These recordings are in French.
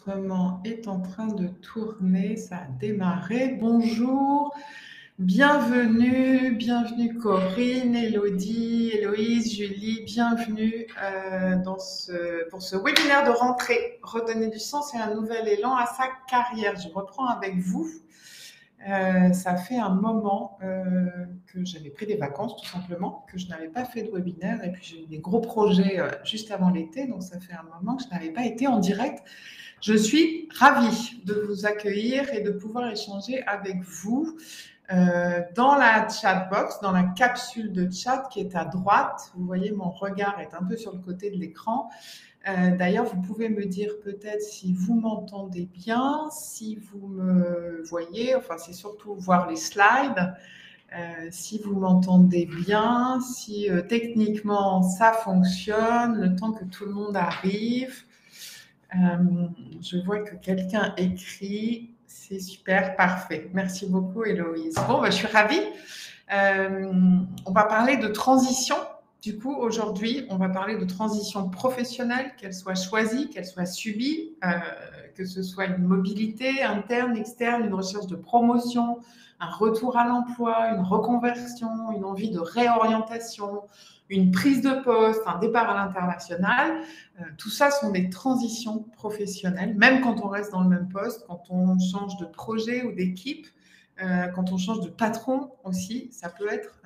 L'enregistrement est en train de tourner, ça a démarré. Bonjour, bienvenue Corinne, Elodie, Héloïse, Julie, bienvenue pour ce webinaire de rentrée. Redonner du sens et un nouvel élan à sa carrière. Je reprends avec vous. Ça fait un moment que j'avais pris des vacances tout simplement, que je n'avais pas fait de webinaire et puis j'ai eu des gros projets juste avant l'été, donc ça fait un moment que je n'avais pas été en direct. Je suis ravie de vous accueillir et de pouvoir échanger avec vous dans la chat box, dans la capsule de chat qui est à droite. Vous voyez, mon regard est un peu sur le côté de l'écran. D'ailleurs, vous pouvez me dire peut-être si vous m'entendez bien, si vous me voyez, enfin c'est surtout voir les slides, si vous m'entendez bien, si techniquement ça fonctionne, le temps que tout le monde arrive. Je vois que quelqu'un écrit, c'est super, parfait. Merci beaucoup Héloïse. Bon, je suis ravie. On va parler de transition. Du coup, aujourd'hui, on va parler de transition professionnelle, qu'elle soit choisie, qu'elle soit subie, que ce soit une mobilité interne, externe, une recherche de promotion, un retour à l'emploi, une reconversion, une envie de réorientation, une prise de poste, un départ à l'international. Tout ça sont des transitions professionnelles, même quand on reste dans le même poste, quand on change de projet ou d'équipe, quand on change de patron aussi, ça peut être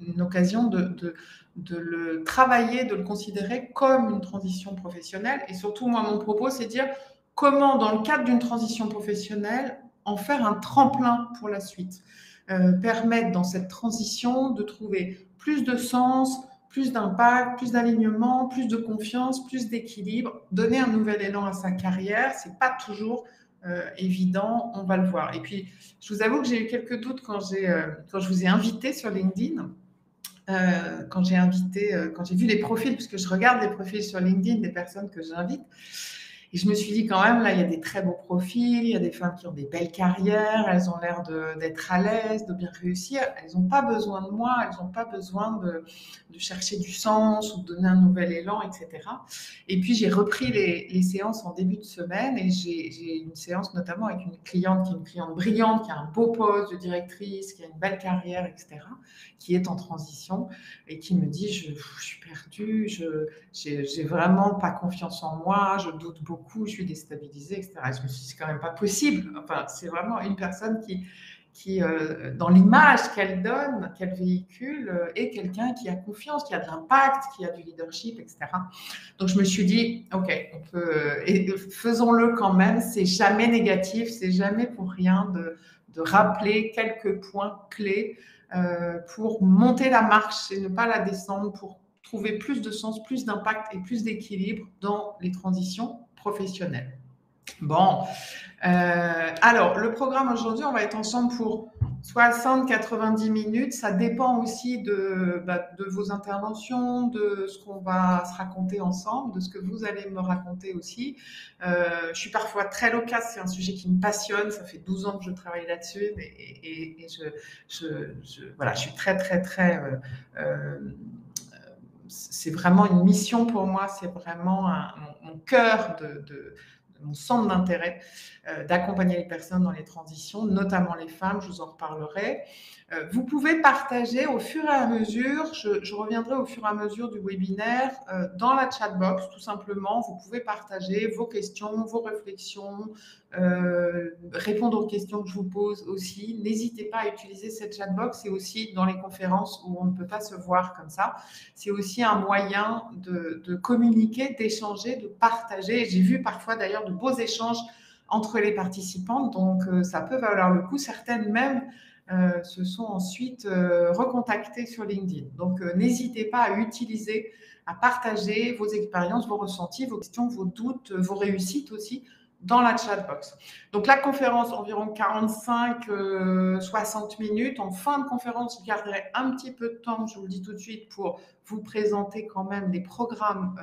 une occasion de le travailler, de le considérer comme une transition professionnelle. Et surtout, moi, mon propos, c'est de dire comment, dans le cadre d'une transition professionnelle, en faire un tremplin pour la suite. Permettre dans cette transition de trouver plus de sens, plus d'impact, plus d'alignement, plus de confiance, plus d'équilibre, donner un nouvel élan à sa carrière. C'est pas toujours évident, on va le voir. Et puis, je vous avoue que j'ai eu quelques doutes quand je vous ai invité sur LinkedIn. Quand j'ai vu les profils, puisque je regarde les profils sur LinkedIn des personnes que j'invite, et je me suis dit quand même, là, il y a des très beaux profils, il y a des femmes qui ont des belles carrières, elles ont l'air d'être à l'aise, de bien réussir. Elles n'ont pas besoin de moi, elles n'ont pas besoin de chercher du sens ou de donner un nouvel élan, etc. Et puis, j'ai repris les séances en début de semaine et j'ai une séance notamment avec une cliente qui est une cliente brillante, qui a un beau poste de directrice, qui a une belle carrière, etc., qui est en transition et qui me dit, je suis perdue, j'ai vraiment pas confiance en moi, je doute beaucoup, je suis déstabilisée, etc. Et je me suis dit, c'est quand même pas possible. Enfin, c'est vraiment une personne qui dans l'image qu'elle donne, qu'elle véhicule, est quelqu'un qui a confiance, qui a de l'impact, qui a du leadership, etc. Donc, je me suis dit, OK, on peut, et faisons-le quand même, c'est jamais négatif, c'est jamais pour rien de rappeler quelques points clés pour monter la marche et ne pas la descendre, pour trouver plus de sens, plus d'impact et plus d'équilibre dans les transitions professionnelles. Bon, alors le programme aujourd'hui, on va être ensemble pour 60-90 minutes. Ça dépend aussi de vos interventions, de ce qu'on va se raconter ensemble, de ce que vous allez me raconter aussi. Je suis parfois très loquace, c'est un sujet qui me passionne. Ça fait 12 ans que je travaille là-dessus et voilà, je suis très, très, très... c'est vraiment une mission pour moi, c'est vraiment mon cœur mon centre d'intérêt, d'accompagner les personnes dans les transitions, notamment les femmes, je vous en reparlerai. Vous pouvez partager au fur et à mesure, je reviendrai au fur et à mesure du webinaire, dans la chat box, tout simplement, vous pouvez partager vos questions, vos réflexions, répondre aux questions que je vous pose aussi. N'hésitez pas à utiliser cette chat box, c'est aussi dans les conférences où on ne peut pas se voir comme ça. C'est aussi un moyen de communiquer, d'échanger, de partager. J'ai vu parfois d'ailleurs de beaux échanges entre les participantes, donc ça peut valoir le coup. Certaines même se sont ensuite recontactées sur LinkedIn. Donc n'hésitez pas à utiliser, à partager vos expériences, vos ressentis, vos questions, vos doutes, vos réussites aussi dans la chat box. Donc la conférence, environ 45-60 minutes. En fin de conférence, je garderai un petit peu de temps, je vous le dis tout de suite, pour vous présenter quand même les programmes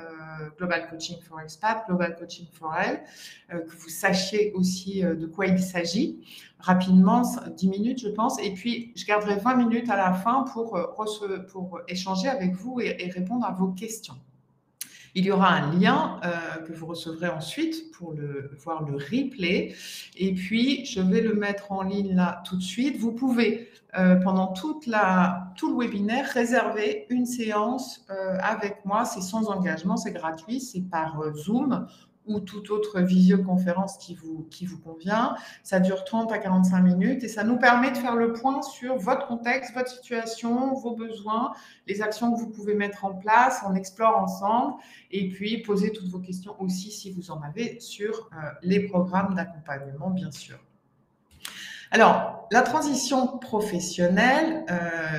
Global Coaching for Expat, Global Coaching for Elle, que vous sachiez aussi de quoi il s'agit. Rapidement, 10 minutes, je pense. Et puis, je garderai 20 minutes à la fin pour échanger avec vous et répondre à vos questions. Il y aura un lien que vous recevrez ensuite pour voir le replay. Et puis, je vais le mettre en ligne là tout de suite. Vous pouvez, pendant tout le webinaire, réserver une séance avec moi. C'est sans engagement, c'est gratuit, c'est par Zoom ou toute autre visioconférence qui vous convient. Ça dure 30 à 45 minutes et ça nous permet de faire le point sur votre contexte, votre situation, vos besoins, les actions que vous pouvez mettre en place. On explore ensemble et puis poser toutes vos questions aussi si vous en avez sur les programmes d'accompagnement, bien sûr. Alors, la transition professionnelle,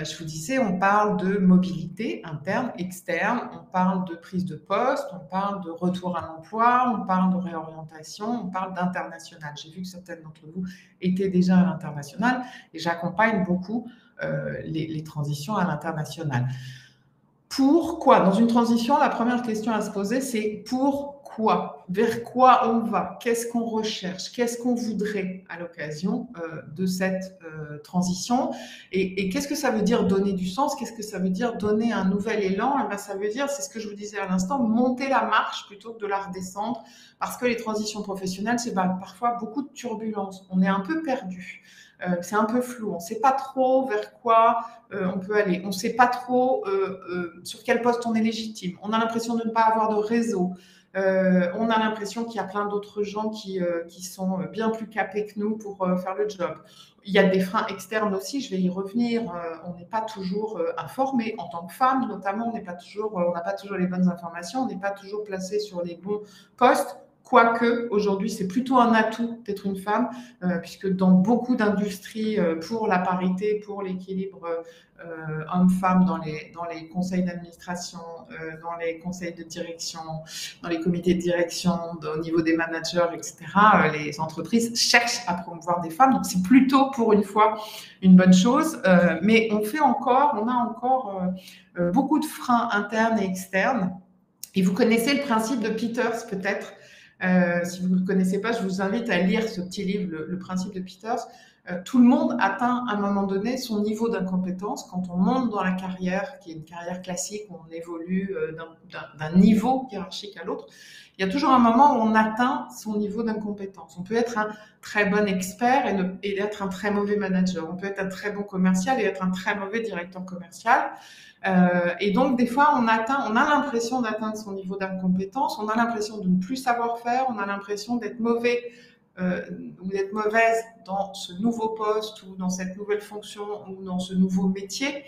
je vous disais, on parle de mobilité interne, externe, on parle de prise de poste, on parle de retour à l'emploi, on parle de réorientation, on parle d'international. J'ai vu que certaines d'entre vous étaient déjà à l'international et j'accompagne beaucoup les transitions à l'international. Pourquoi? Dans une transition, la première question à se poser, c'est pourquoi? Vers quoi on va? Qu'est-ce qu'on recherche? Qu'est-ce qu'on voudrait à l'occasion de cette transition? Et qu'est-ce que ça veut dire donner du sens? Qu'est-ce que ça veut dire donner un nouvel élan? Et bien, ça veut dire, c'est ce que je vous disais à l'instant, monter la marche plutôt que de la redescendre, parce que les transitions professionnelles, c'est parfois beaucoup de turbulences. On est un peu perdu. C'est un peu flou, on ne sait pas trop vers quoi on peut aller, on ne sait pas trop sur quel poste on est légitime, on a l'impression de ne pas avoir de réseau, on a l'impression qu'il y a plein d'autres gens qui sont bien plus capés que nous pour faire le job. Il y a des freins externes aussi, je vais y revenir, on n'est pas toujours informé en tant que femme, notamment on n'a pas toujours les bonnes informations, on n'est pas toujours placé sur les bons postes. Quoique, aujourd'hui, c'est plutôt un atout d'être une femme, puisque dans beaucoup d'industries, pour la parité, pour l'équilibre hommes-femmes dans les conseils d'administration, dans les conseils de direction, dans les comités de direction, au niveau des managers, etc., les entreprises cherchent à promouvoir des femmes. Donc, c'est plutôt, pour une fois, une bonne chose. Mais on a encore beaucoup de freins internes et externes. Et vous connaissez le principe de Peters, peut-être. Si vous ne le connaissez pas, je vous invite à lire ce petit livre, le principe de Peters. Tout le monde atteint à un moment donné son niveau d'incompétence quand on monte dans la carrière, qui est une carrière classique où on évolue d'un niveau hiérarchique à l'autre. Il y a toujours un moment où on atteint son niveau d'incompétence. On peut être un très bon expert et être un très mauvais manager. On peut être un très bon commercial et être un très mauvais directeur commercial. Et donc, des fois, on a l'impression d'atteindre son niveau d'incompétence, on a l'impression de ne plus savoir faire, on a l'impression d'être mauvais ou d'être mauvaise dans ce nouveau poste ou dans cette nouvelle fonction ou dans ce nouveau métier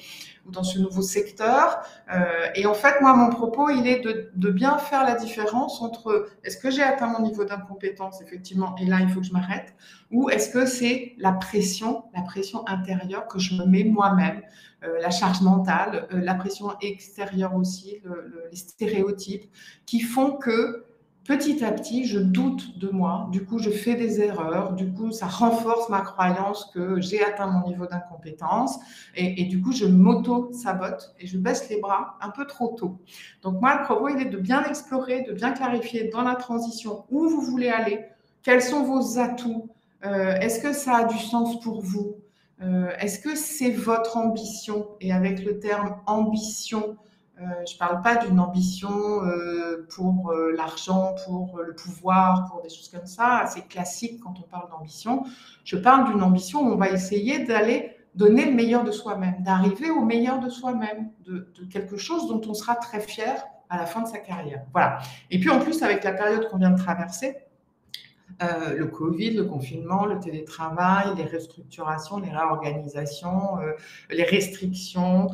ou dans ce nouveau secteur. Et en fait, moi, mon propos, il est de bien faire la différence entre est-ce que j'ai atteint mon niveau d'incompétence, effectivement, et là, il faut que je m'arrête, ou est-ce que c'est la pression intérieure que je me mets moi-même, la charge mentale, la pression extérieure aussi, les stéréotypes qui font que petit à petit, je doute de moi, du coup, je fais des erreurs, du coup, ça renforce ma croyance que j'ai atteint mon niveau d'incompétence et du coup, je m'auto-sabote et je baisse les bras un peu trop tôt. Donc moi, le propos, il est de bien explorer, de bien clarifier dans la transition où vous voulez aller, quels sont vos atouts, est-ce que ça a du sens pour vous, est-ce que c'est votre ambition? Et avec le terme ambition, je ne parle pas d'une ambition pour l'argent, pour le pouvoir, pour des choses comme ça, assez classique quand on parle d'ambition. Je parle d'une ambition où on va essayer d'aller donner le meilleur de soi-même, d'arriver au meilleur de soi-même, de quelque chose dont on sera très fier à la fin de sa carrière. Voilà. Et puis en plus, avec la période qu'on vient de traverser, le Covid, le confinement, le télétravail, les restructurations, les réorganisations, les restrictions,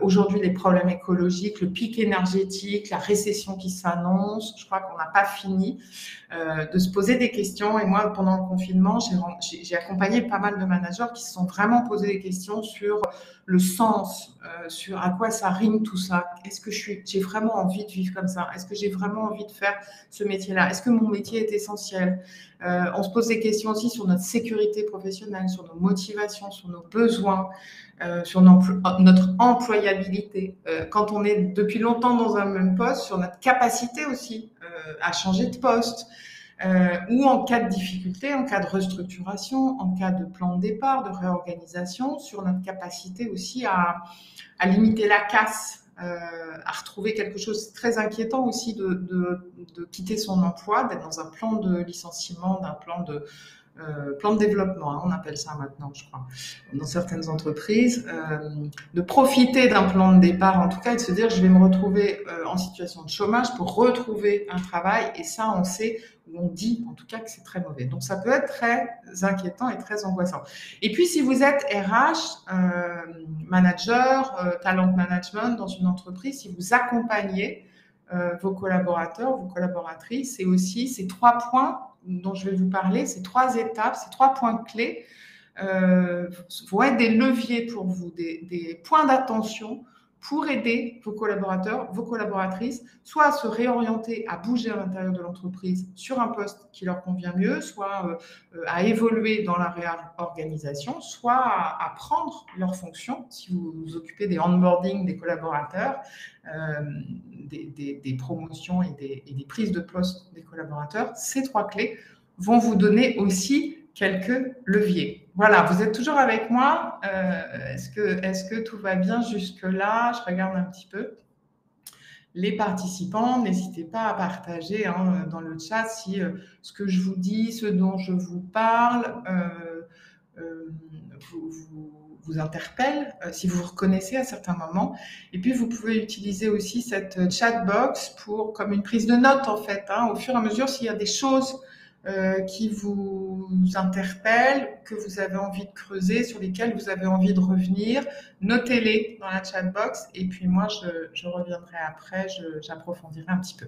aujourd'hui les problèmes écologiques, le pic énergétique, la récession qui s'annonce. Je crois qu'on n'a pas fini de se poser des questions. Et moi, pendant le confinement, j'ai accompagné pas mal de managers qui se sont vraiment posé des questions sur le sens, sur à quoi ça rime tout ça. Est-ce que j'ai vraiment envie de vivre comme ça? Est-ce que j'ai vraiment envie de faire ce métier-là? Est-ce que mon métier est essentiel? On se pose des questions aussi sur notre sécurité professionnelle, sur nos motivations, sur nos besoins, sur notre employabilité. Quand on est depuis longtemps dans un même poste, sur notre capacité aussi à changer de poste. Ou en cas de difficulté, en cas de restructuration, en cas de plan de départ, de réorganisation, sur notre capacité aussi à limiter la casse à retrouver quelque chose de très inquiétant aussi de quitter son emploi, d'être dans un plan de licenciement, d'un plan de développement, hein, on appelle ça maintenant, je crois, dans certaines entreprises, de profiter d'un plan de départ, en tout cas, et de se dire, je vais me retrouver en situation de chômage pour retrouver un travail, et ça, on sait, ou on dit en tout cas que c'est très mauvais. Donc, ça peut être très inquiétant et très angoissant. Et puis, si vous êtes RH, manager, talent management dans une entreprise, si vous accompagnez vos collaborateurs, vos collaboratrices, c'est aussi ces 3 points dont je vais vous parler, ces 3 étapes, ces 3 points clés vont être des leviers pour vous, des points d'attention pour aider vos collaborateurs, vos collaboratrices, soit à se réorienter, à bouger à l'intérieur de l'entreprise sur un poste qui leur convient mieux, soit à évoluer dans la réorganisation, soit à prendre leurs fonctions, si vous vous occupez des onboarding des collaborateurs, des promotions et des prises de poste des collaborateurs. Ces 3 clés vont vous donner aussi quelques leviers. Voilà, vous êtes toujours avec moi. Est-ce que tout va bien jusque-là? Je regarde un petit peu. Les participants, n'hésitez pas à partager dans le chat si ce que je vous dis, ce dont je vous parle, vous interpelle, si vous vous reconnaissez à certains moments. Et puis, vous pouvez utiliser aussi cette chatbox comme une prise de notes, en fait, au fur et à mesure, s'il y a des choses qui vous interpellent, que vous avez envie de creuser, sur lesquelles vous avez envie de revenir, notez-les dans la chatbox et puis moi, je reviendrai après, j'approfondirai un petit peu.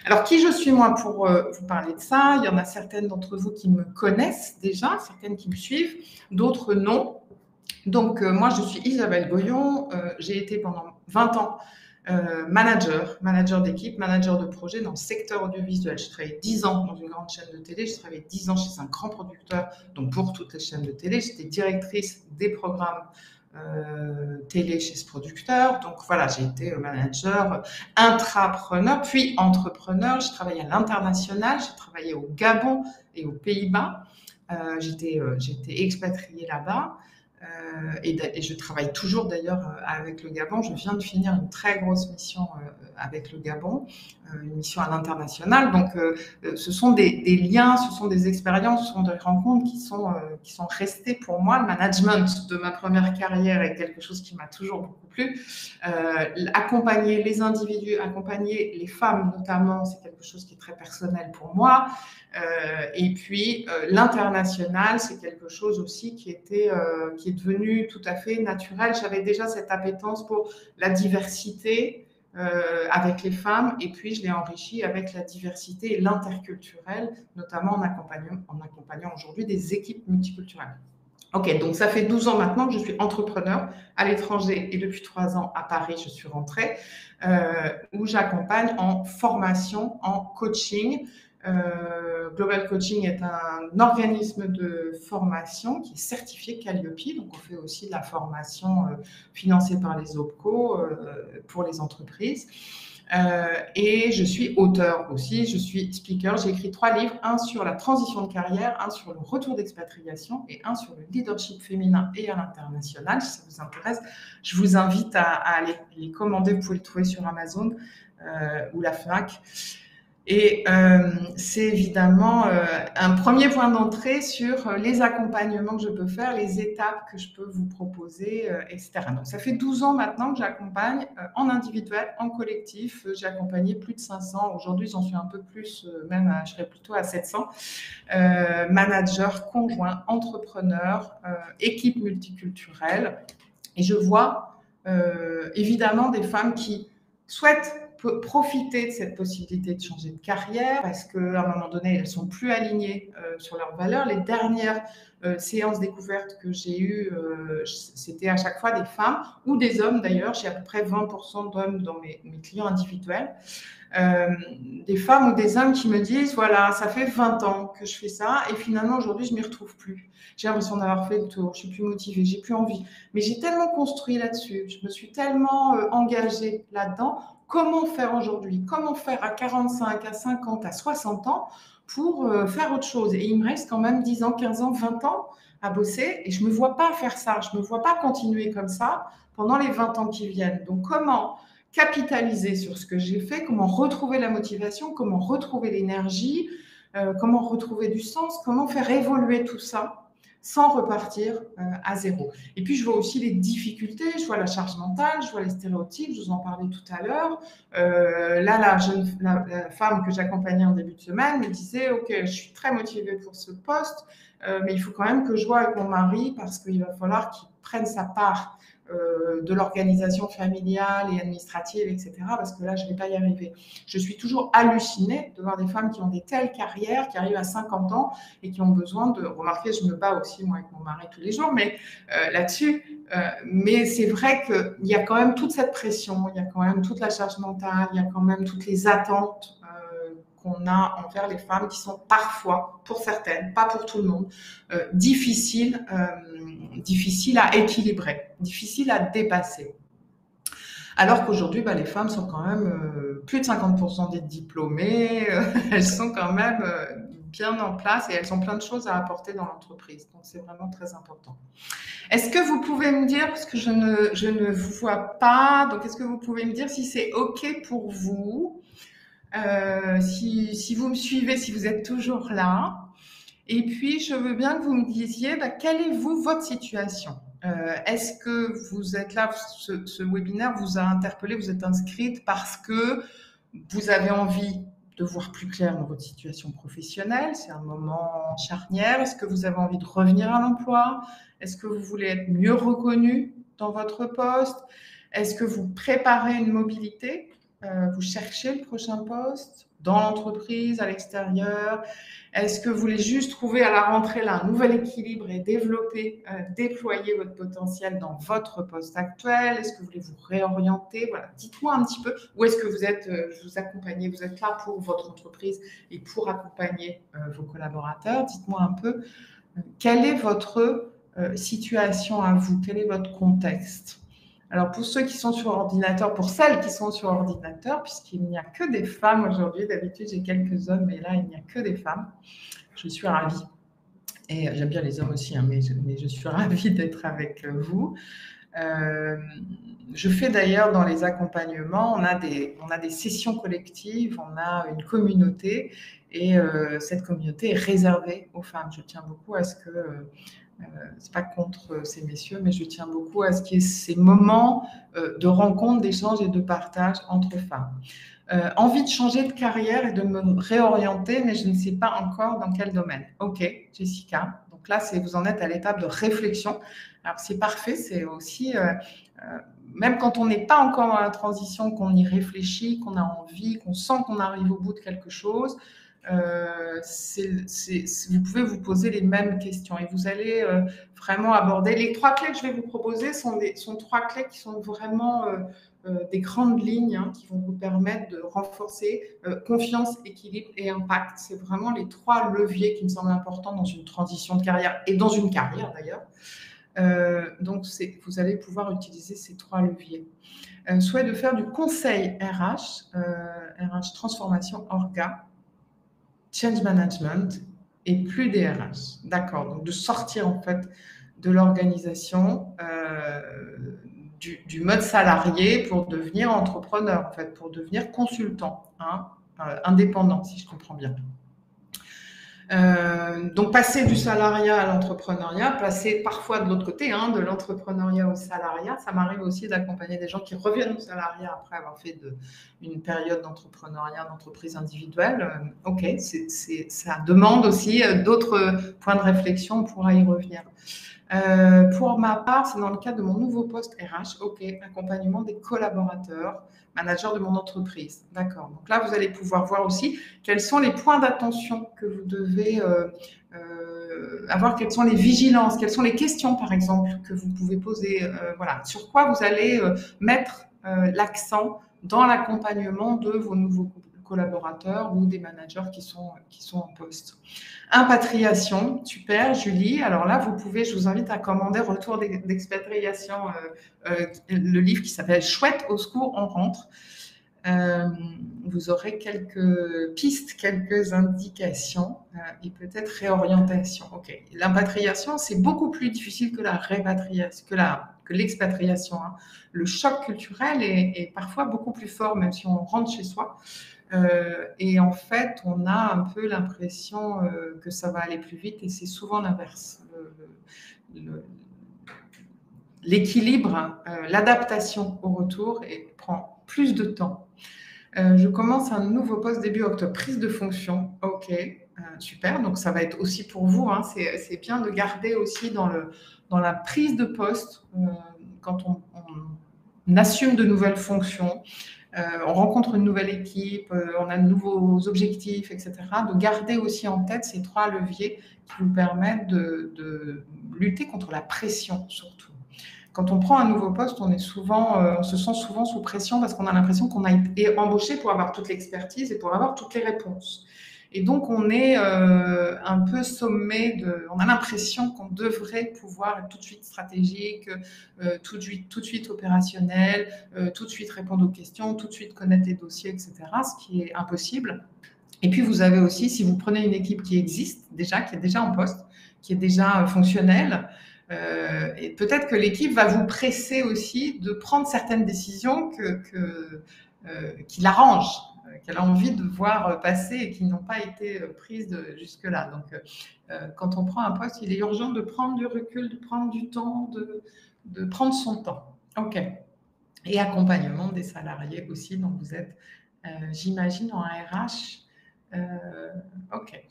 Alors, qui je suis moi pour vous parler de ça? Il y en a certaines d'entre vous qui me connaissent déjà, certaines qui me suivent, d'autres non. Donc, moi, je suis Isabelle Goyon, j'ai été pendant 20 ans manager d'équipe, manager de projet dans le secteur audiovisuel. Je travaillais 10 ans dans une grande chaîne de télé, je travaillais 10 ans chez un grand producteur, donc pour toutes les chaînes de télé. J'étais directrice des programmes télé chez ce producteur. Donc voilà, j'ai été manager, intrapreneur, puis entrepreneur. J'ai travaillé à l'international, j'ai travaillé au Gabon et aux Pays-Bas. J'étais expatriée là-bas. Et je travaille toujours d'ailleurs avec le Gabon. Je viens de finir une très grosse mission avec le Gabon, une mission à l'international. Donc, ce sont des liens, ce sont des expériences, ce sont des rencontres qui sont restées pour moi. Le management de ma première carrière est quelque chose qui m'a toujours beaucoup plu. Accompagner les individus, accompagner les femmes notamment, c'est quelque chose qui est très personnel pour moi. Et puis l'international, c'est quelque chose aussi qui est devenu tout à fait naturel. J'avais déjà cette appétence pour la diversité avec les femmes, et puis je l'ai enrichi avec la diversité et l'interculturel, notamment en accompagnant aujourd'hui des équipes multiculturelles. Ok, donc ça fait 12 ans maintenant que je suis entrepreneur à l'étranger et depuis 3 ans à Paris, je suis rentrée, où j'accompagne en formation, en coaching. Global Coaching est un organisme de formation qui est certifié Calliope, donc on fait aussi de la formation financée par les OPCO pour les entreprises. Et je suis auteur aussi, je suis speaker, j'ai écrit 3 livres, un sur la transition de carrière, un sur le retour d'expatriation et un sur le leadership féminin et à l'international. Si ça vous intéresse, je vous invite à aller les commander, vous pouvez le trouver sur Amazon ou la FNAC. Et c'est évidemment un premier point d'entrée sur les accompagnements que je peux faire, les étapes que je peux vous proposer, etc. Donc, ça fait 12 ans maintenant que j'accompagne en individuel, en collectif. J'ai accompagné plus de 500. Aujourd'hui, j'en suis un peu plus, je serais plutôt à 700. Managers, conjoints, entrepreneurs, équipes multiculturelles. Et je vois évidemment des femmes qui souhaitent profiter de cette possibilité de changer de carrière parce qu'à un moment donné, elles ne sont plus alignées sur leurs valeurs. Les dernières séances découvertes que j'ai eues, c'était à chaque fois des femmes ou des hommes d'ailleurs. J'ai à peu près 20% d'hommes dans mes clients individuels. Des femmes ou des hommes qui me disent, voilà, ça fait 20 ans que je fais ça et finalement aujourd'hui, je ne m'y retrouve plus. J'ai l'impression d'avoir fait le tour, je suis plus motivée, j'ai plus envie. Mais j'ai tellement construit là-dessus, je me suis tellement engagée là-dedans. Comment faire aujourd'hui? Comment faire à 45, à 50, à 60 ans pour faire autre chose? Et il me reste quand même 10 ans, 15 ans, 20 ans à bosser et je ne me vois pas faire ça. Je ne me vois pas continuer comme ça pendant les 20 ans qui viennent. Donc, comment capitaliser sur ce que j'ai fait, comment retrouver la motivation, comment retrouver l'énergie, comment retrouver du sens, comment faire évoluer tout ça sans repartir à zéro. Et puis, je vois aussi les difficultés, je vois la charge mentale, je vois les stéréotypes, je vous en parlais tout à l'heure. Là, la femme que j'accompagnais en début de semaine me disait « Ok, je suis très motivée pour ce poste, mais il faut quand même que je vois avec mon mari parce qu'il va falloir qu'il prenne sa part de l'organisation familiale et administrative, etc. parce que là, je ne vais pas y arriver. » Je suis toujours hallucinée de voir des femmes qui ont des telles carrières, qui arrivent à 50 ans et qui ont besoin de... Remarquez, je me bats aussi, moi, avec mon mari tous les jours, mais là-dessus. Mais c'est vrai qu'il y a quand même toute cette pression, il y a quand même toute la charge mentale, il y a quand même toutes les attentes qu'on a envers les femmes qui sont parfois, pour certaines, pas pour tout le monde, difficiles à équilibrer, difficiles à dépasser. Alors qu'aujourd'hui, les femmes sont quand même plus de 50% des diplômées, elles sont quand même bien en place et elles ont plein de choses à apporter dans l'entreprise. Donc, c'est vraiment très important. Est-ce que vous pouvez me dire, parce que je ne vous vois pas, donc est-ce que vous pouvez me dire si c'est OK pour vous, si vous me suivez, si vous êtes toujours là? Et puis, je veux bien que vous me disiez, quelle est votre situation? Est-ce que vous êtes là, ce webinaire vous a interpellé, vous êtes inscrite parce que vous avez envie de voir plus clair dans votre situation professionnelle? C'est un moment charnière. Est-ce que vous avez envie de revenir à l'emploi? Est-ce que vous voulez être mieux reconnu dans votre poste? Est-ce que vous préparez une mobilité? Vous cherchez le prochain poste dans l'entreprise, à l'extérieur? Est-ce que vous voulez juste trouver à la rentrée là un nouvel équilibre et développer, déployer votre potentiel dans votre poste actuel? Est-ce que vous voulez vous réorienter? Voilà, dites-moi un petit peu. Où est-ce que vous êtes, vous accompagnez, vous êtes là pour votre entreprise et pour accompagner vos collaborateurs. Dites-moi un peu quelle est votre situation à vous, quel est votre contexte. Alors, pour ceux qui sont sur ordinateur, pour celles qui sont sur ordinateur, puisqu'il n'y a que des femmes aujourd'hui, d'habitude j'ai quelques hommes, mais là il n'y a que des femmes, je suis ravie. Et j'aime bien les hommes aussi, hein, mais je suis ravie d'être avec vous. Je fais d'ailleurs dans les accompagnements, on a des sessions collectives, on a une communauté, et cette communauté est réservée aux femmes. Je tiens beaucoup à ce que... c'est pas contre ces messieurs, mais je tiens beaucoup à ce qu'il y ait ces moments de rencontre, d'échange et de partage entre femmes. Envie de changer de carrière et de me réorienter, mais je ne sais pas encore dans quel domaine. Ok, Jessica. Donc là, vous en êtes à l'étape de réflexion. Alors c'est parfait, c'est aussi, même quand on n'est pas encore dans la transition, qu'on y réfléchit, qu'on a envie, qu'on sent qu'on arrive au bout de quelque chose, vous pouvez vous poser les mêmes questions et vous allez vraiment aborder. Les 3 clés que je vais vous proposer sont 3 clés qui sont vraiment des grandes lignes qui vont vous permettre de renforcer confiance, équilibre et impact. C'est vraiment les 3 leviers qui me semblent importants dans une transition de carrière et dans une carrière d'ailleurs. Donc, vous allez pouvoir utiliser ces 3 leviers. Souhait de faire du conseil RH, RH transformation orga, change management et plus des RH. D'accord, donc de sortir en fait de l'organisation, du mode salarié pour devenir entrepreneur, en fait, pour devenir consultant, indépendant, si je comprends bien. Donc passer du salariat à l'entrepreneuriat, passer parfois de l'autre côté, de l'entrepreneuriat au salariat. Ça m'arrive aussi d'accompagner des gens qui reviennent au salariat après avoir fait une période d'entrepreneuriat, d'entreprise individuelle. Ok, ça demande aussi d'autres points de réflexion, on pourra y revenir. Pour ma part, c'est dans le cadre de mon nouveau poste RH, ok, accompagnement des collaborateurs, manager de mon entreprise. D'accord. Donc là, vous allez pouvoir voir aussi quels sont les points d'attention que vous devez avoir, quelles sont les vigilances, quelles sont les questions, par exemple, que vous pouvez poser. Voilà, sur quoi vous allez mettre l'accent dans l'accompagnement de vos nouveaux collaborateurs ou des managers qui sont en poste. Impatriation, super, Julie. Alors là, je vous invite à commander Retour d'expatriation, le livre qui s'appelle Chouette, au secours, on rentre. Vous aurez quelques pistes, quelques indications et peut-être réorientation. Ok. L'impatriation, c'est beaucoup plus difficile que la répatriation, que que l'expatriation. Hein. Le choc culturel est parfois beaucoup plus fort, même si on rentre chez soi. Et en fait, on a un peu l'impression que ça va aller plus vite et c'est souvent l'inverse. L'équilibre, l'adaptation au retour prend plus de temps. Je commence un nouveau poste début octobre, prise de fonction, ok, super, donc ça va être aussi pour vous, hein, c'est bien de garder aussi dans la prise de poste, quand on assume de nouvelles fonctions, on rencontre une nouvelle équipe, on a de nouveaux objectifs, etc., de garder aussi en tête ces 3 leviers qui vous permettent de lutter contre la pression surtout. Quand on prend un nouveau poste, on se sent souvent sous pression parce qu'on a l'impression qu'on a été embauché pour avoir toute l'expertise et pour avoir toutes les réponses. Et donc, on est un peu sommé on a l'impression qu'on devrait pouvoir être tout de suite stratégique, tout de suite opérationnel, tout de suite répondre aux questions, tout de suite connaître les dossiers, etc., ce qui est impossible. Et puis, vous avez aussi, si vous prenez une équipe qui existe déjà, qui est déjà en poste, qui est déjà fonctionnelle, et peut-être que l'équipe va vous presser aussi de prendre certaines décisions qui l'arrangent, qu'elle a envie de voir passer et qui n'ont pas été prises jusque-là. Donc, quand on prend un poste, il est urgent de prendre du recul, de prendre du temps, de prendre son temps. OK. Et accompagnement des salariés aussi, dont vous êtes, j'imagine, en RH. OK.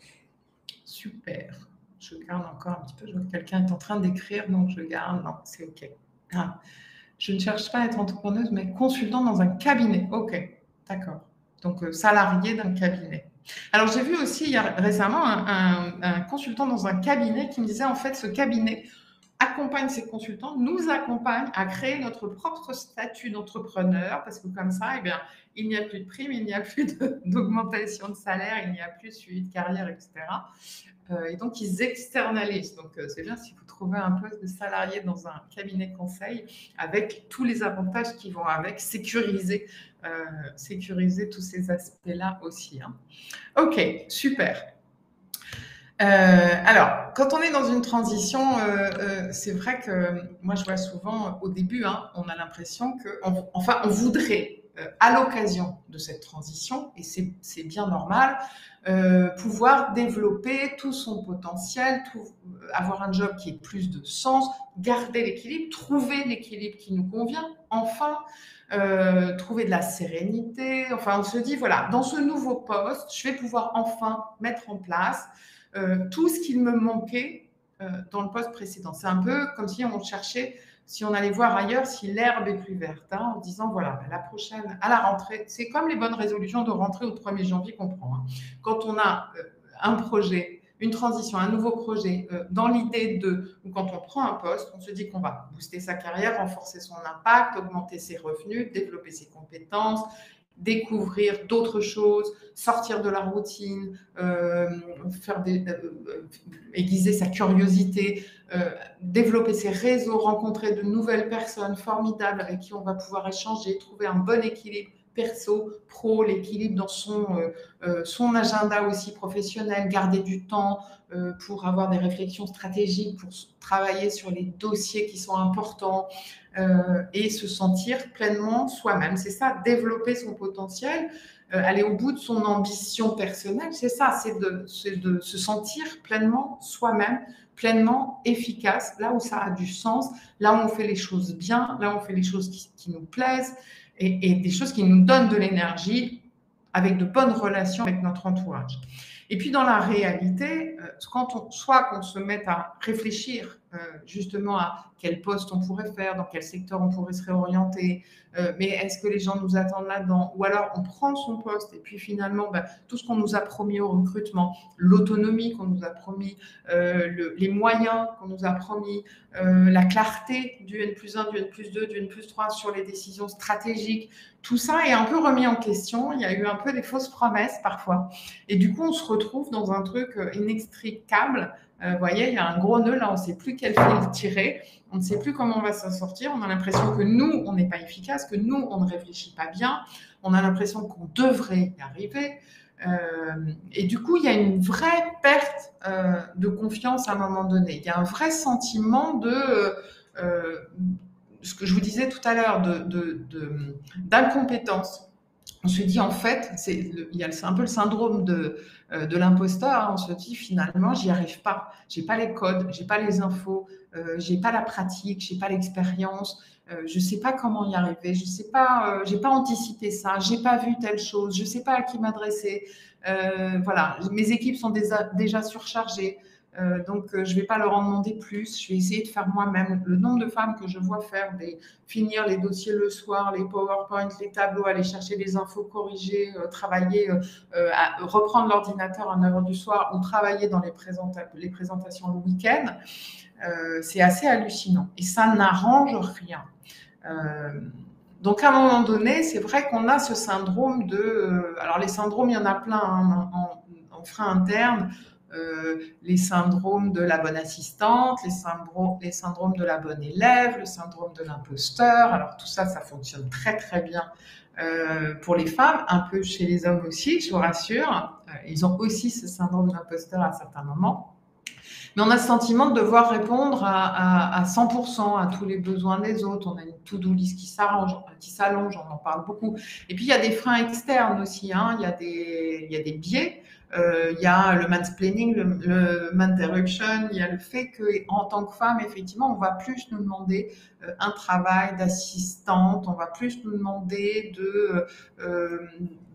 Super. Je garde encore un petit peu. Je vois que quelqu'un est en train d'écrire, donc je garde. Non, c'est OK. Ah. Je ne cherche pas à être entrepreneuse, mais consultante dans un cabinet. OK, d'accord. Donc, salarié d'un cabinet. Alors, j'ai vu aussi il y a récemment un consultant dans un cabinet qui me disait, en fait, ce cabinet accompagne ses consultants, nous accompagne à créer notre propre statut d'entrepreneur, parce que comme ça, eh bien, il n'y a plus de primes, il n'y a plus d'augmentation de salaire, il n'y a plus de suivi de carrière, etc. Et donc, ils externalisent. Donc, c'est bien si vous trouvez un poste de salarié dans un cabinet conseil avec tous les avantages qui vont avec, sécuriser tous ces aspects-là aussi. Hein. OK, super. Alors, quand on est dans une transition, c'est vrai que moi, je vois souvent au début, hein, on a l'impression on voudrait, à l'occasion de cette transition, et c'est bien normal, pouvoir développer tout son potentiel, avoir un job qui ait plus de sens, garder l'équilibre, trouver l'équilibre qui nous convient, enfin, trouver de la sérénité. Enfin, on se dit, voilà, dans ce nouveau poste, je vais pouvoir enfin mettre en place tout ce qu'il me manquait dans le poste précédent. C'est un peu comme si on cherchait, si on allait voir ailleurs, si l'herbe est plus verte, hein, en disant, voilà, la prochaine, à la rentrée, c'est comme les bonnes résolutions de rentrée au 1er janvier qu'on prend. Hein. Quand on a un projet, une transition, un nouveau projet, dans l'idée ou quand on prend un poste, on se dit qu'on va booster sa carrière, renforcer son impact, augmenter ses revenus, développer ses compétences, découvrir d'autres choses, sortir de la routine, aiguiser sa curiosité, développer ses réseaux, rencontrer de nouvelles personnes formidables avec qui on va pouvoir échanger, trouver un bon équilibre perso, pro, l'équilibre dans son agenda aussi professionnel, garder du temps pour avoir des réflexions stratégiques, pour travailler sur les dossiers qui sont importants, et se sentir pleinement soi-même. C'est ça, développer son potentiel, aller au bout de son ambition personnelle, c'est ça, c'est de se sentir pleinement soi-même, pleinement efficace, là où ça a du sens, là où on fait les choses bien, là où on fait les choses qui nous plaisent, et des choses qui nous donnent de l'énergie, avec de bonnes relations avec notre entourage. Et puis dans la réalité, soit qu'on se mette à réfléchir justement à quel poste on pourrait faire, dans quel secteur on pourrait se réorienter, mais est-ce que les gens nous attendent là-dedans? Ou alors on prend son poste et puis finalement, tout ce qu'on nous a promis au recrutement, l'autonomie qu'on nous a promis, les moyens qu'on nous a promis, la clarté du N+1, du N+2, du N+3 sur les décisions stratégiques, tout ça est un peu remis en question. Il y a eu un peu des fausses promesses parfois. Et du coup, on se retrouve dans un truc inextricable. Vous voyez, il y a un gros nœud là, on ne sait plus quel fil tirer, on ne sait plus comment on va s'en sortir. On a l'impression que nous, on n'est pas efficace, que nous, on ne réfléchit pas bien. On a l'impression qu'on devrait y arriver. Et du coup, il y a une vraie perte de confiance à un moment donné. Il y a un vrai sentiment ce que je vous disais tout à l'heure d'incompétence. On se dit en fait, il y a un peu le syndrome de l'imposteur. Hein. On se dit finalement, j'y arrive pas. J'ai pas les codes, j'ai pas les infos, j'ai pas la pratique, j'ai pas l'expérience. Je sais pas comment y arriver. Je sais pas, j'ai pas anticipé ça. J'ai pas vu telle chose. Je sais pas à qui m'adresser. Voilà, mes équipes sont déjà surchargées. Je ne vais pas leur en demander plus. Je vais essayer de faire moi-même. Le nombre de femmes que je vois faire finir les dossiers le soir, les PowerPoint, les tableaux, aller chercher les infos, corriger, travailler, reprendre l'ordinateur à 9h du soir ou travailler dans les présentations le week-end, c'est assez hallucinant. Et ça n'arrange rien. Donc, à un moment donné, c'est vrai qu'on a ce syndrome alors, les syndromes, il y en a plein hein, en frein interne. Les syndromes de la bonne assistante, les syndromes de la bonne élève, le syndrome de l'imposteur. Alors, tout ça, ça fonctionne très, très bien pour les femmes, un peu chez les hommes aussi, je vous rassure. Ils ont aussi ce syndrome d'imposteur à certains moments. Mais on a le sentiment de devoir répondre à 100% à tous les besoins des autres. On a une to-do list qui s'allonge, on en parle beaucoup. Et puis, il y a des freins externes aussi. Hein. Il y a des biais. Il y a le mansplaining, le manterruption. Il y a le fait qu'en tant que femme, effectivement, on va plus nous demander un travail d'assistante. On va plus nous demander de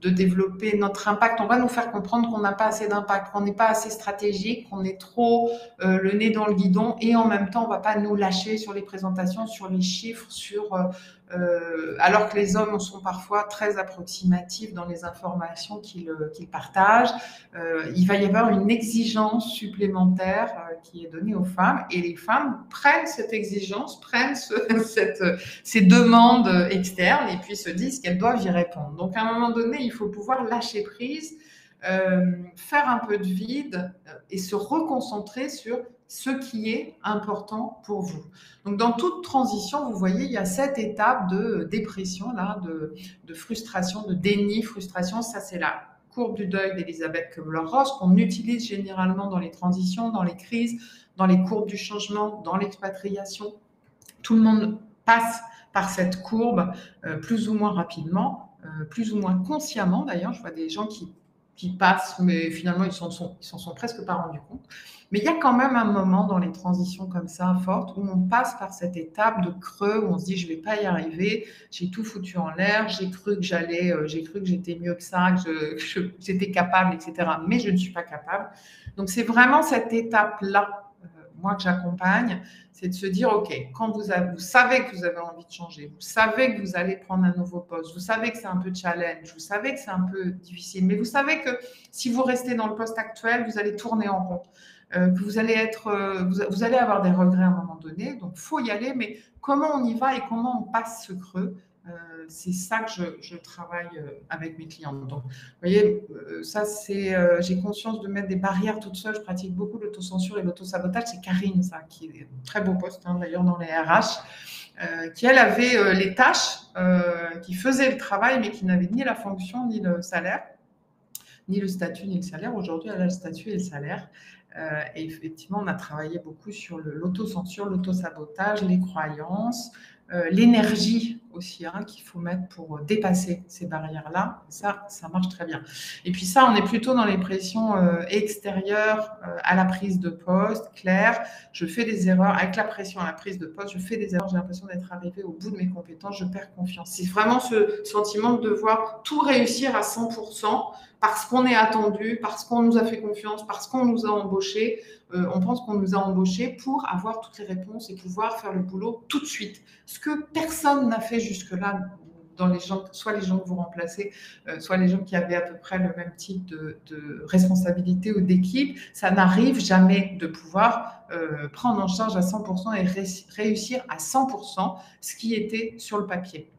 développer notre impact. On va nous faire comprendre qu'on n'a pas assez d'impact, qu'on n'est pas assez stratégique, qu'on est trop le nez dans le guidon, et en même temps, on ne va pas nous lâcher sur les présentations, sur les chiffres, alors que les hommes sont parfois très approximatifs dans les informations qu'ils partagent. Il va y avoir une exigence supplémentaire qui est donnée aux femmes, et les femmes prennent cette exigence, prennent ces demandes externes, et puis se disent qu'elles doivent y répondre. Donc, à un moment donné, il faut pouvoir lâcher prise, faire un peu de vide et se reconcentrer sur ce qui est important pour vous. Donc, dans toute transition, vous voyez, il y a cette étape de dépression, là, de frustration, de déni, frustration. Ça, c'est la courbe du deuil d'Elisabeth Kubler-Ross qu'on utilise généralement dans les transitions, dans les crises, dans les courbes du changement, dans l'expatriation. Tout le monde passe par cette courbe plus ou moins rapidement, plus ou moins consciemment d'ailleurs. Je vois des gens qui passent, mais finalement, ils s'en sont presque pas rendus compte. Mais il y a quand même un moment dans les transitions comme ça, fortes, où on passe par cette étape de creux, où on se dit, je vais pas y arriver, j'ai tout foutu en l'air, j'ai cru que j'étais mieux que ça, que j'étais capable, etc. Mais je ne suis pas capable. Donc, c'est vraiment cette étape-là, moi, que j'accompagne, c'est de se dire, OK, quand vous savez que vous avez envie de changer, vous savez que vous allez prendre un nouveau poste, vous savez que c'est un peu challenge, vous savez que c'est un peu difficile, mais vous savez que si vous restez dans le poste actuel, vous allez tourner en rond, que vous allez avoir des regrets à un moment donné, donc il faut y aller, mais comment on y va et comment on passe ce creux, c'est ça que je travaille avec mes clients. Donc, vous voyez, ça, j'ai conscience de mettre des barrières toute seule. Je pratique beaucoup l'autocensure et l'autosabotage. C'est Karine, ça, qui est un très beau poste, hein, d'ailleurs, dans les RH, qui, elle, avait les tâches, qui faisait le travail, mais qui n'avait ni la fonction, ni le salaire, ni le statut, ni le salaire. Aujourd'hui, elle a le statut et le salaire. Et effectivement, on a travaillé beaucoup sur l'autocensure, l'autosabotage, les croyances, l'énergie aussi hein, qu'il faut mettre pour dépasser ces barrières-là. Ça marche très bien. Et puis ça, on est plutôt dans les pressions extérieures à la prise de poste. Claire, je fais des erreurs. Avec la pression à la prise de poste, je fais des erreurs. J'ai l'impression d'être arrivée au bout de mes compétences. Je perds confiance. C'est vraiment ce sentiment de devoir tout réussir à 100%. Parce qu'on est attendu, parce qu'on nous a fait confiance, parce qu'on nous a embauchés. On pense qu'on nous a embauchés pour avoir toutes les réponses et pouvoir faire le boulot tout de suite. Ce que personne n'a fait jusque-là dans les gens, soit les gens que vous remplacez, soit les gens qui avaient à peu près le même type de responsabilité ou d'équipe. Ça n'arrive jamais de pouvoir prendre en charge à 100% et réussir à 100% ce qui était sur le papier.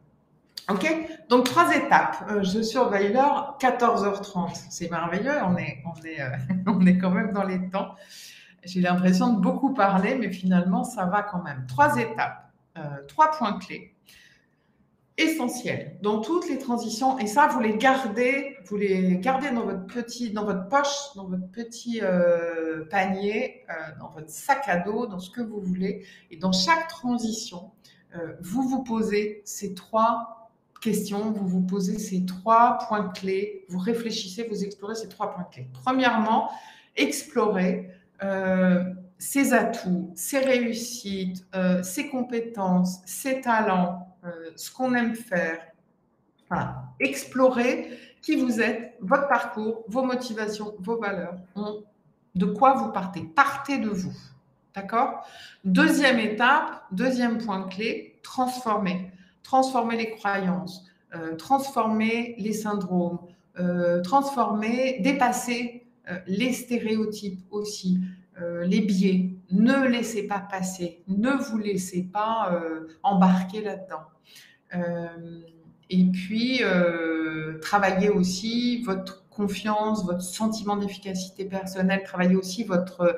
Ok, donc 3 étapes. Je surveille l'heure, 14h30. C'est merveilleux, on est quand même dans les temps. J'ai l'impression de beaucoup parler, mais finalement, ça va quand même. 3 étapes, 3 points clés essentiels dans toutes les transitions. Et ça, vous les gardez dans votre poche, dans votre petit panier, dans votre sac à dos, dans ce que vous voulez. Et dans chaque transition, vous vous posez ces 3 questions, vous vous posez ces 3 points clés, vous réfléchissez, vous explorez ces 3 points clés. Premièrement, explorez ses atouts, ses réussites, ses compétences, ses talents, ce qu'on aime faire. Voilà. Explorez qui vous êtes, votre parcours, vos motivations, vos valeurs. De quoi vous partez? Partez de vous. D'accord? Deuxième étape, deuxième point clé, transformer. Transformer les croyances, transformer les syndromes, transformer, dépasser les stéréotypes aussi, les biais. Ne laissez pas passer, ne vous laissez pas embarquer là-dedans. Et puis, travaillez aussi votre confiance, votre sentiment d'efficacité personnelle, travaillez aussi votre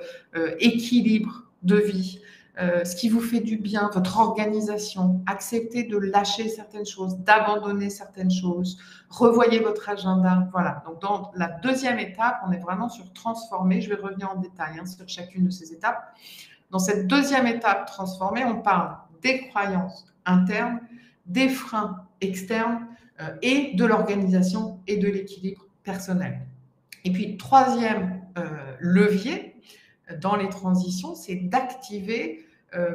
équilibre de vie, ce qui vous fait du bien, votre organisation. Acceptez de lâcher certaines choses, d'abandonner certaines choses, revoyez votre agenda. Voilà, donc dans la deuxième étape, on est vraiment sur transformer. Je vais revenir en détail sur chacune de ces étapes. Dans cette deuxième étape, transformer, on parle des croyances internes, des freins externes et de l'organisation et de l'équilibre personnel. Et puis, troisième levier dans les transitions, c'est d'activer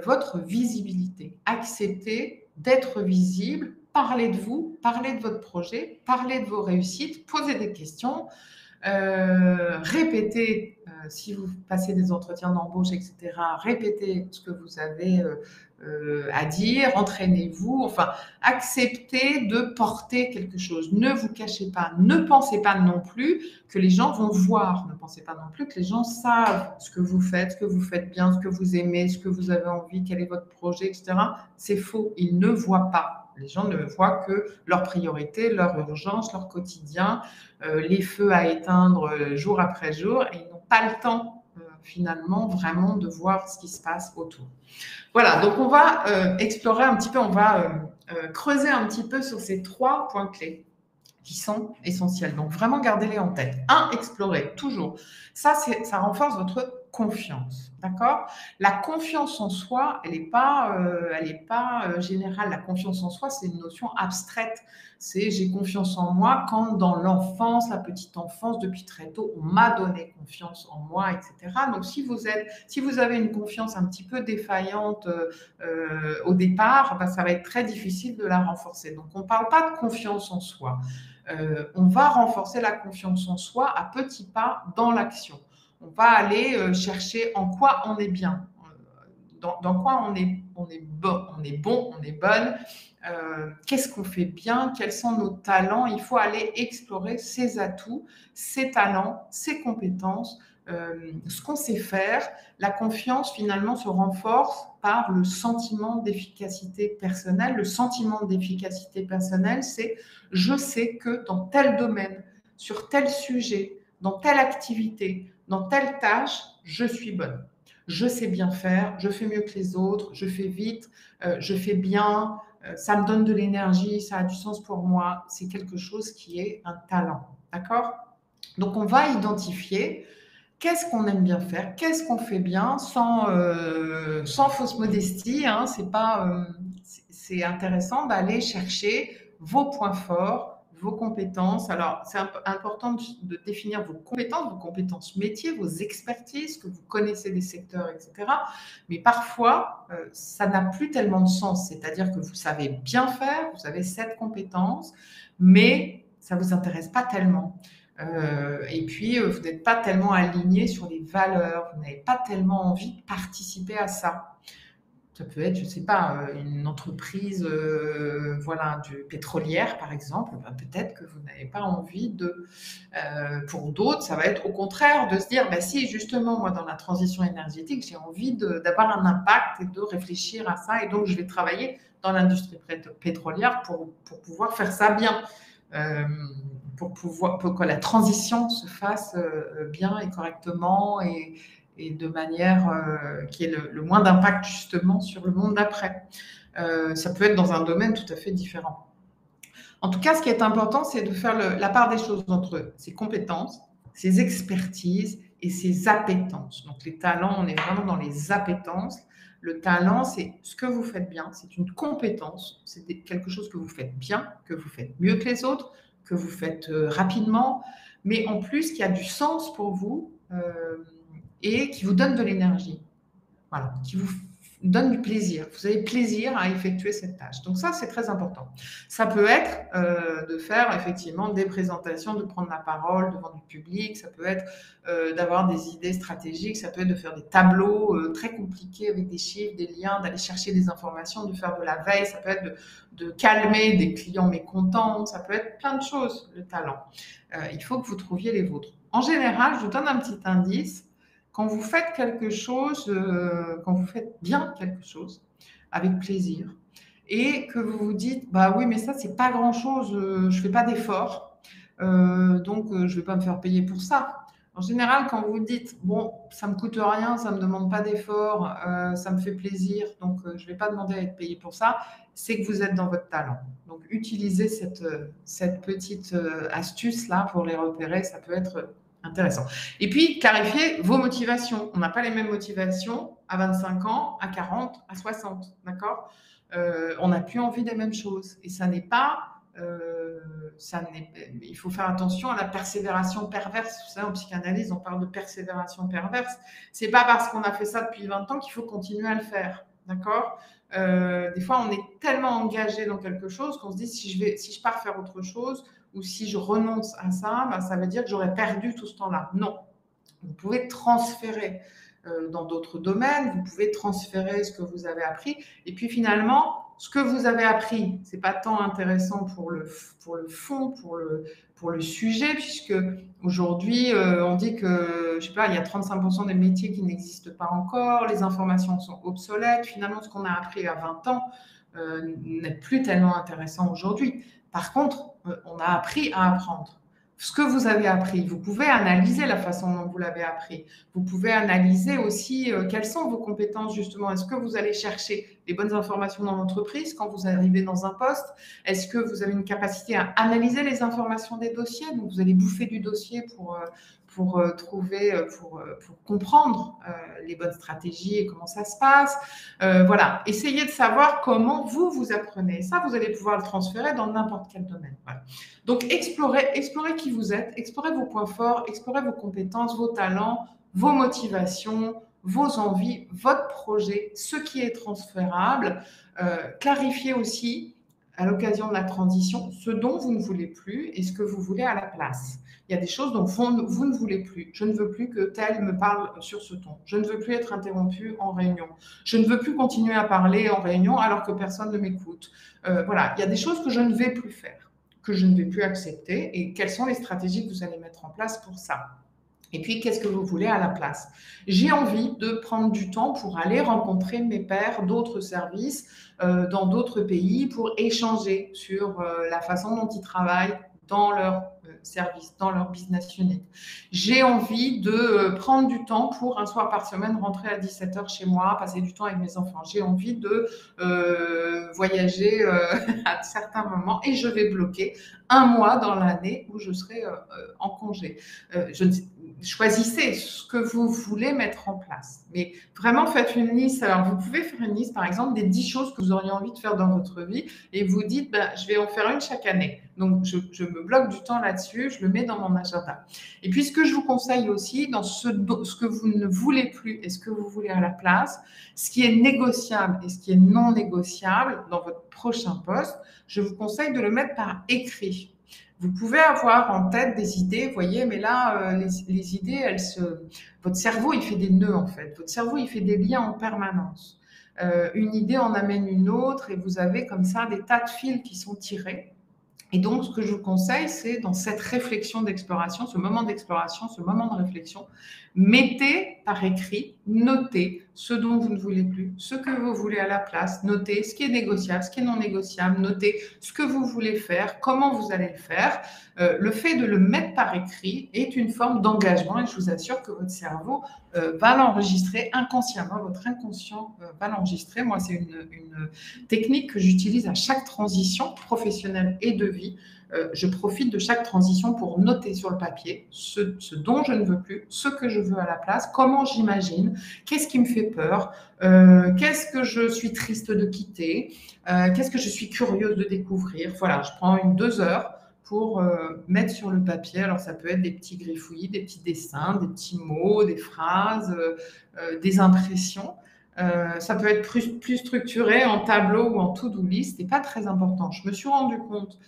votre visibilité. Accepter d'être visible, parler de vous, parler de votre projet, parler de vos réussites, poser des questions, répéter, si vous passez des entretiens d'embauche, etc., répétez ce que vous avez à dire, entraînez-vous, enfin, acceptez de porter quelque chose. Ne vous cachez pas. Ne pensez pas non plus que les gens vont voir. Ne pensez pas non plus que les gens savent ce que vous faites bien, ce que vous aimez, ce que vous avez envie, quel est votre projet, etc. C'est faux. Ils ne voient pas. Les gens ne voient que leurs priorités, leur urgence, leur quotidien, les feux à éteindre jour après jour, et ils n'ont pas le temps finalement vraiment de voir ce qui se passe autour. Voilà, donc on va explorer un petit peu, on va creuser un petit peu sur ces 3 points clés qui sont essentiels. Donc vraiment gardez-les en tête. 1, explorer, toujours. Ça renforce votre confiance, d'accord? La confiance en soi, elle n'est pas générale. La confiance en soi, c'est une notion abstraite. C'est j'ai confiance en moi quand dans l'enfance, la petite enfance, depuis très tôt, on m'a donné confiance en moi, etc. Donc si vous avez une confiance un petit peu défaillante au départ, ça va être très difficile de la renforcer. Donc on ne parle pas de confiance en soi. On va renforcer la confiance en soi à petits pas dans l'action. On va aller chercher en quoi on est bien, dans quoi on est bon, on est bonne, qu'est-ce qu'on fait bien, quels sont nos talents. Il faut aller explorer ses atouts, ses talents, ses compétences, ce qu'on sait faire. La confiance, finalement, se renforce par le sentiment d'efficacité personnelle. Le sentiment d'efficacité personnelle, c'est je sais que dans tel domaine, sur tel sujet, dans telle activité, dans telle tâche, je suis bonne. Je sais bien faire, je fais mieux que les autres, je fais vite, je fais bien, ça me donne de l'énergie, ça a du sens pour moi. C'est quelque chose qui est un talent, d'accord? Donc, on va identifier qu'est-ce qu'on aime bien faire, qu'est-ce qu'on fait bien, sans fausse modestie. C'est intéressant d'aller chercher vos points forts, vos compétences. Alors, c'est important de définir vos compétences métiers, vos expertises, que vous connaissez des secteurs, etc. Mais parfois, ça n'a plus tellement de sens. C'est-à-dire que vous savez bien faire, vous avez cette compétence, mais ça ne vous intéresse pas tellement. Et puis, vous n'êtes pas tellement aligné sur les valeurs, vous n'avez pas tellement envie de participer à ça. Ça peut être, je ne sais pas, une entreprise pétrolière, par exemple. Peut-être que vous n'avez pas envie de... pour d'autres, ça va être au contraire de se dire, si justement, moi, dans la transition énergétique, j'ai envie d'avoir un impact et de réfléchir à ça, et donc je vais travailler dans l'industrie pétrolière pour pouvoir faire ça bien. Pour que la transition se fasse bien et correctement et de manière qui ait le moins d'impact justement sur le monde d'après. Ça peut être dans un domaine tout à fait différent. En tout cas, ce qui est important, c'est de faire la part des choses entre ses compétences, ses expertises et ses appétences. Donc les talents, on est vraiment dans les appétences. Le talent, c'est ce que vous faites bien, c'est une compétence, c'est quelque chose que vous faites bien, que vous faites mieux que les autres, que vous faites rapidement, mais en plus qui a du sens pour vous et qui vous donne de l'énergie. Voilà, qui vous donne du plaisir. Vous avez plaisir à effectuer cette tâche. Donc ça, c'est très important. Ça peut être de faire effectivement des présentations, de prendre la parole devant du public, ça peut être d'avoir des idées stratégiques, ça peut être de faire des tableaux très compliqués avec des chiffres, des liens, d'aller chercher des informations, de faire de la veille, ça peut être de calmer des clients mécontents, ça peut être plein de choses, le talent. Il faut que vous trouviez les vôtres. En général, je vous donne un petit indice. Quand vous faites quelque chose, quand vous faites bien quelque chose, avec plaisir, et que vous vous dites, bah oui, mais ça, c'est pas grand-chose, je fais pas d'effort, donc je vais pas me faire payer pour ça. En général, quand vous dites, bon, ça me coûte rien, ça me demande pas d'effort, ça me fait plaisir, donc je vais pas demander à être payé pour ça, c'est que vous êtes dans votre talent. Donc, utilisez cette petite astuce-là pour les repérer, ça peut être intéressant. Et puis, clarifier vos motivations. On n'a pas les mêmes motivations à 25 ans, à 40, à 60, d'accord On n'a plus envie des mêmes choses. Et ça n'est pas... il faut faire attention à la persévération perverse. Vous savez, en psychanalyse, on parle de persévération perverse. C'est pas parce qu'on a fait ça depuis 20 ans qu'il faut continuer à le faire, d'accord Des fois, on est tellement engagé dans quelque chose qu'on se dit, si je pars faire autre chose, ou si je renonce à ça, ben, ça veut dire que j'aurais perdu tout ce temps-là. Non. Vous pouvez transférer dans d'autres domaines, vous pouvez transférer ce que vous avez appris. Et puis finalement, ce que vous avez appris, ce n'est pas tant intéressant pour le fond, pour le sujet, puisque aujourd'hui, on dit que, je sais pas, il y a 35% des métiers qui n'existent pas encore, les informations sont obsolètes. Finalement, ce qu'on a appris à 20 ans n'est plus tellement intéressant aujourd'hui. Par contre, on a appris à apprendre. Ce que vous avez appris, vous pouvez analyser la façon dont vous l'avez appris. Vous pouvez analyser aussi quelles sont vos compétences justement. Est-ce que vous allez chercher les bonnes informations dans l'entreprise quand vous arrivez dans un poste? Est-ce que vous avez une capacité à analyser les informations des dossiers? Donc vous allez bouffer du dossier pour comprendre les bonnes stratégies et comment ça se passe. Voilà, essayez de savoir comment vous apprenez. Ça, vous allez pouvoir le transférer dans n'importe quel domaine. Voilà. Donc, explorez qui vous êtes, explorez vos points forts, explorez vos compétences, vos talents, vos motivations, vos envies, votre projet, ce qui est transférable. Clarifiez aussi, à l'occasion de la transition, ce dont vous ne voulez plus et ce que vous voulez à la place. Il y a des choses dont vous ne voulez plus. Je ne veux plus que tel me parle sur ce ton. Je ne veux plus être interrompu en réunion. Je ne veux plus continuer à parler en réunion alors que personne ne m'écoute. Voilà, il y a des choses que je ne vais plus faire, que je ne vais plus accepter. Et quelles sont les stratégies que vous allez mettre en place pour ça? Et puis, qu'est-ce que vous voulez à la place? J'ai envie de prendre du temps pour aller rencontrer mes pairs d'autres services dans d'autres pays pour échanger sur la façon dont ils travaillent dans leur service, dans leur business unit. J'ai envie de prendre du temps pour un soir par semaine rentrer à 17h chez moi, passer du temps avec mes enfants. J'ai envie de voyager à certains moments et je vais bloquer un mois dans l'année où je serai en congé. Choisissez ce que vous voulez mettre en place. Mais vraiment, faites une liste. Alors, vous pouvez faire une liste, par exemple, des 10 choses que vous auriez envie de faire dans votre vie et vous dites, ben, je vais en faire une chaque année. Donc, je me bloque du temps là-dessus, je le mets dans mon agenda. Et puis, ce que je vous conseille aussi, dans ce que vous ne voulez plus et ce que vous voulez à la place, ce qui est négociable et ce qui est non négociable dans votre prochain poste, je vous conseille de le mettre par écrit. Vous pouvez avoir en tête des idées, vous voyez, mais là, les idées, votre cerveau, il fait des nœuds en fait. Votre cerveau, il fait des liens en permanence. Une idée en amène une autre et vous avez comme ça des tas de fils qui sont tirés. Et donc, ce que je vous conseille, c'est dans cette réflexion d'exploration, ce moment d'exploration, ce moment de réflexion, mettez par écrit, notez ce dont vous ne voulez plus, ce que vous voulez à la place, notez ce qui est négociable, ce qui est non négociable, notez ce que vous voulez faire, comment vous allez le faire. Le fait de le mettre par écrit est une forme d'engagement et je vous assure que votre cerveau va l'enregistrer inconsciemment, votre inconscient va l'enregistrer. Moi, c'est une technique que j'utilise à chaque transition professionnelle et de vie je profite de chaque transition pour noter sur le papier ce dont je ne veux plus, ce que je veux à la place, comment j'imagine, qu'est-ce qui me fait peur, qu'est-ce que je suis triste de quitter, qu'est-ce que je suis curieuse de découvrir. Voilà, je prends 2 heures pour mettre sur le papier. Alors, ça peut être des petits griffouillis, des petits dessins, des petits mots, des phrases, des impressions. Ça peut être plus structuré en tableau ou en to-do list, c'est pas très important. Je me suis rendu compte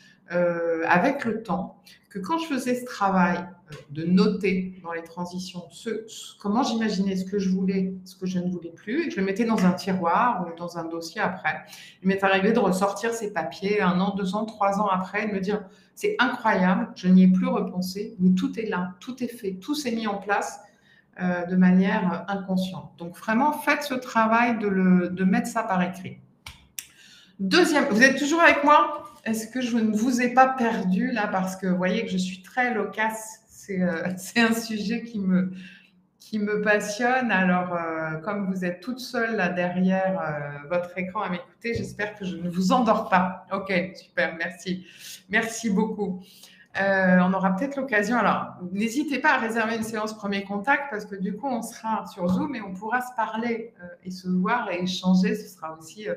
avec le temps que quand je faisais ce travail de noter dans les transitions comment j'imaginais ce que je voulais, ce que je ne voulais plus, et que je le mettais dans un tiroir ou dans un dossier après, il m'est arrivé de ressortir ces papiers 1 an, 2 ans, 3 ans après et de me dire c'est incroyable, je n'y ai plus repensé, mais tout est là, tout est fait, tout s'est mis en place de manière inconsciente. Donc vraiment, faites ce travail de mettre ça par écrit. Deuxième, vous êtes toujours avec moi? Est-ce que je ne vous ai pas perdu là? Parce que vous voyez que je suis très loquace. C'est un sujet qui me passionne. Alors, comme vous êtes toute seule là derrière votre écran à m'écouter, j'espère que je ne vous endors pas. Ok, super, merci. Merci beaucoup. On aura peut-être l'occasion. Alors, n'hésitez pas à réserver une séance premier contact parce que du coup, on sera sur Zoom et on pourra se parler et se voir et échanger. Ce sera aussi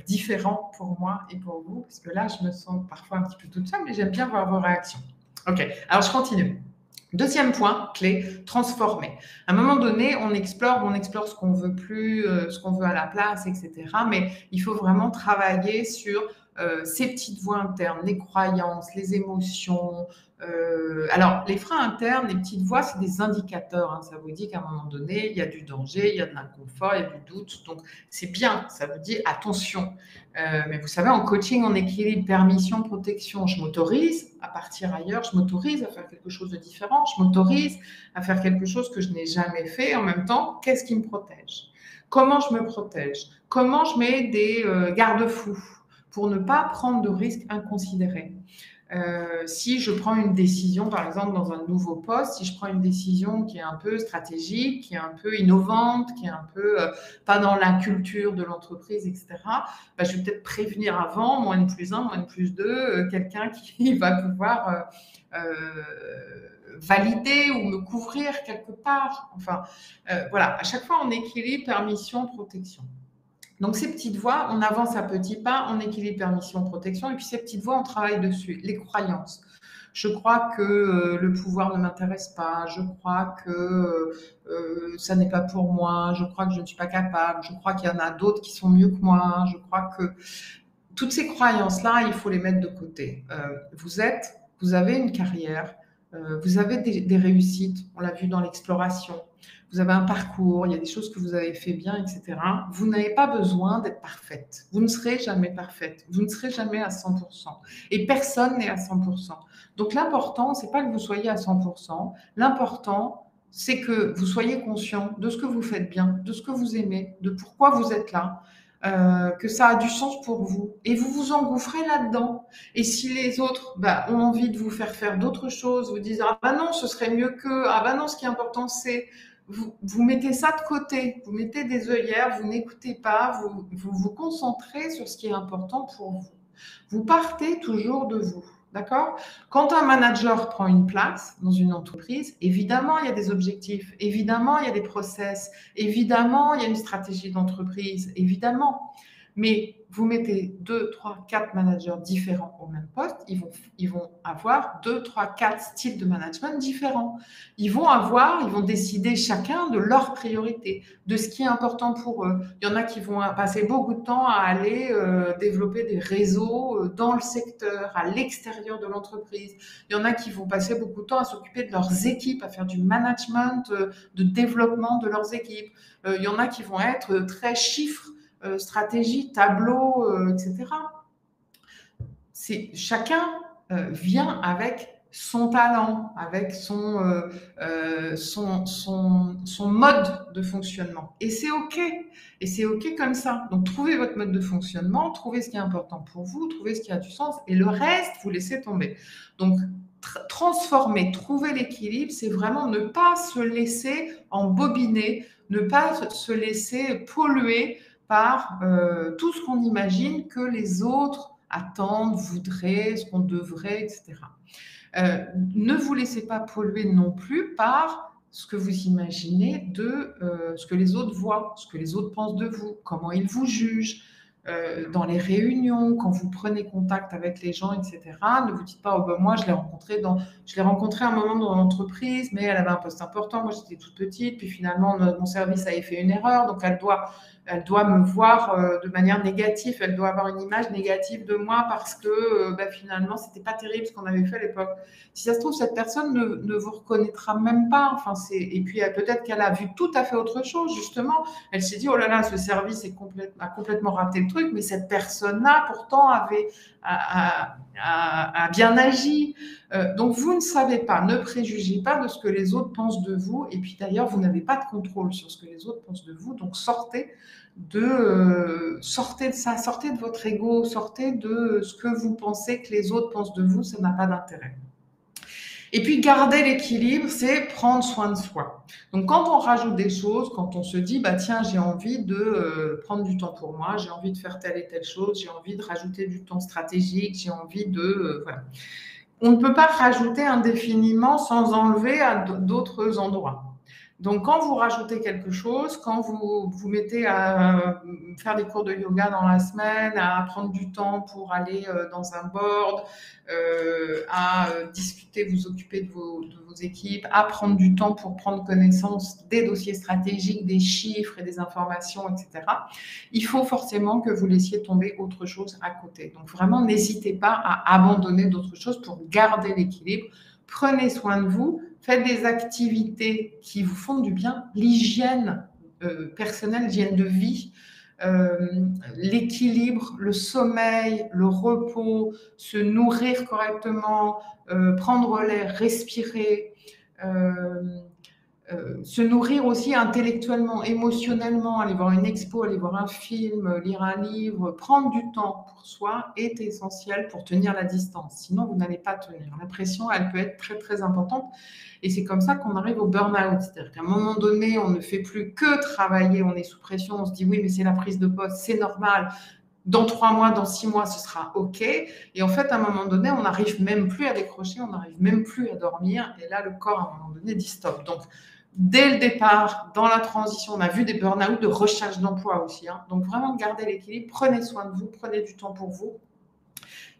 différent pour moi et pour vous parce que là, je me sens parfois un petit peu toute seule, mais j'aime bien voir vos réactions. Ok, alors je continue. Deuxième point clé, transformer. À un moment donné, on explore ce qu'on veut plus, ce qu'on veut à la place, etc. Mais il faut vraiment travailler sur ces petites voix internes, les croyances, les émotions. Alors, les freins internes, les petites voix, c'est des indicateurs. Hein. Ça vous dit qu'à un moment donné, il y a du danger, il y a de l'inconfort, il y a du doute. Donc, c'est bien. Ça vous dit attention. Mais vous savez, en coaching, en équilibre, permission, protection, je m'autorise à partir ailleurs, je m'autorise à faire quelque chose de différent, je m'autorise à faire quelque chose que je n'ai jamais fait. En même temps, qu'est-ce qui me protège? Comment je me protège? Comment je mets des garde-fous pour ne pas prendre de risques inconsidérés? Si je prends une décision, par exemple, dans un nouveau poste, si je prends une décision qui est un peu stratégique, qui est un peu innovante, qui est un peu pas dans la culture de l'entreprise, etc., bah, je vais peut-être prévenir avant, -1, -2, quelqu'un qui va pouvoir valider ou me couvrir quelque part. Enfin, voilà, à chaque fois, on équilibre permission, protection. Donc, ces petites voix, on avance à petits pas, on équilibre permission, protection, et puis ces petites voix, on travaille dessus. Les croyances. Je crois que le pouvoir ne m'intéresse pas, je crois que ça n'est pas pour moi, je crois que je ne suis pas capable, je crois qu'il y en a d'autres qui sont mieux que moi, je crois que... Toutes ces croyances-là, il faut les mettre de côté. Vous avez une carrière, vous avez des réussites, on l'a vu dans l'exploration, vous avez un parcours, il y a des choses que vous avez fait bien, etc. Vous n'avez pas besoin d'être parfaite. Vous ne serez jamais parfaite. Vous ne serez jamais à 100%. Et personne n'est à 100%. Donc l'important, c'est pas que vous soyez à 100%. L'important, c'est que vous soyez conscient de ce que vous faites bien, de ce que vous aimez, de pourquoi vous êtes là. Que ça a du sens pour vous et vous vous engouffrez là-dedans. Et si les autres ont envie de vous faire d'autres choses, vous disent ah bah non, ce serait mieux que, ah bah non, ce qui est important c'est vous mettez ça de côté, vous mettez des œillères, vous n'écoutez pas, vous concentrez sur ce qui est important pour vous. Vous partez toujours de vous. D'accord? Quand un manager prend une place dans une entreprise, évidemment, il y a des objectifs, évidemment, il y a des process, évidemment, il y a une stratégie d'entreprise, évidemment. Mais vous mettez 2, 3, 4 managers différents au même poste, ils vont avoir 2, 3, 4 styles de management différents. Ils vont décider chacun de leurs priorités, de ce qui est important pour eux. Il y en a qui vont passer beaucoup de temps à aller développer des réseaux dans le secteur, à l'extérieur de l'entreprise. Il y en a qui vont passer beaucoup de temps à s'occuper de leurs équipes, à faire du management, de développement de leurs équipes. Il y en a qui vont être très chiffres, stratégie, tableau, etc. Chacun vient avec son talent, avec son mode de fonctionnement. Et c'est OK. Et c'est OK comme ça. Donc, trouvez votre mode de fonctionnement, trouvez ce qui est important pour vous, trouvez ce qui a du sens, et le reste, vous laissez tomber. Donc, transformer, trouver l'équilibre, c'est vraiment ne pas se laisser embobiner, ne pas se laisser polluer par tout ce qu'on imagine que les autres attendent, voudraient, ce qu'on devrait, etc. Ne vous laissez pas polluer non plus par ce que vous imaginez de ce que les autres voient, ce que les autres pensent de vous, comment ils vous jugent. Dans les réunions, quand vous prenez contact avec les gens, etc., ne vous dites pas, oh ben moi je l'ai rencontré un moment dans l'entreprise, mais elle avait un poste important, moi j'étais toute petite, puis finalement mon service avait fait une erreur, donc elle doit me voir de manière négative, elle doit avoir une image négative de moi parce que finalement c'était pas terrible ce qu'on avait fait à l'époque. Si ça se trouve, cette personne ne vous reconnaîtra même pas. Enfin, et puis peut-être qu'elle a vu tout à fait autre chose, justement. Elle s'est dit, oh là là, ce service a complètement raté le truc, mais cette personne-là, pourtant, a bien agi. Donc, vous ne savez pas, ne préjugez pas de ce que les autres pensent de vous. Et puis, d'ailleurs, vous n'avez pas de contrôle sur ce que les autres pensent de vous. Donc, sortez de ça, sortez de votre ego, sortez de ce que vous pensez que les autres pensent de vous, ça n'a pas d'intérêt. Et puis, garder l'équilibre, c'est prendre soin de soi. Donc, quand on rajoute des choses, quand on se dit, bah tiens, j'ai envie de prendre du temps pour moi, j'ai envie de faire telle et telle chose, j'ai envie de rajouter du temps stratégique, j'ai envie de... voilà. On ne peut pas rajouter indéfiniment sans enlever à d'autres endroits. Donc, quand vous rajoutez quelque chose, quand vous vous mettez à faire des cours de yoga dans la semaine, à prendre du temps pour aller dans un board, à discuter, vous occuper de vos équipes, à prendre du temps pour prendre connaissance des dossiers stratégiques, des chiffres et des informations, etc., il faut forcément que vous laissiez tomber autre chose à côté. Donc, vraiment, n'hésitez pas à abandonner d'autres choses pour garder l'équilibre. Prenez soin de vous. Faites des activités qui vous font du bien, l'hygiène personnelle, l'hygiène de vie, l'équilibre, le sommeil, le repos, se nourrir correctement, prendre l'air, respirer, se nourrir aussi intellectuellement, émotionnellement, aller voir une expo, aller voir un film, lire un livre, prendre du temps pour soi est essentiel pour tenir la distance. Sinon, vous n'allez pas tenir. La pression, elle peut être très, très importante. Et c'est comme ça qu'on arrive au burn-out. C'est-à-dire qu'à un moment donné, on ne fait plus que travailler, on est sous pression, on se dit oui, mais c'est la prise de poste, c'est normal. Dans 3 mois, dans 6 mois, ce sera OK. Et en fait, à un moment donné, on n'arrive même plus à décrocher, on n'arrive même plus à dormir. Et là, le corps, à un moment donné, dit stop. Donc, dès le départ, dans la transition, on a vu des burn-out de recherche d'emploi aussi. Donc, vraiment, gardez l'équilibre, prenez soin de vous, prenez du temps pour vous.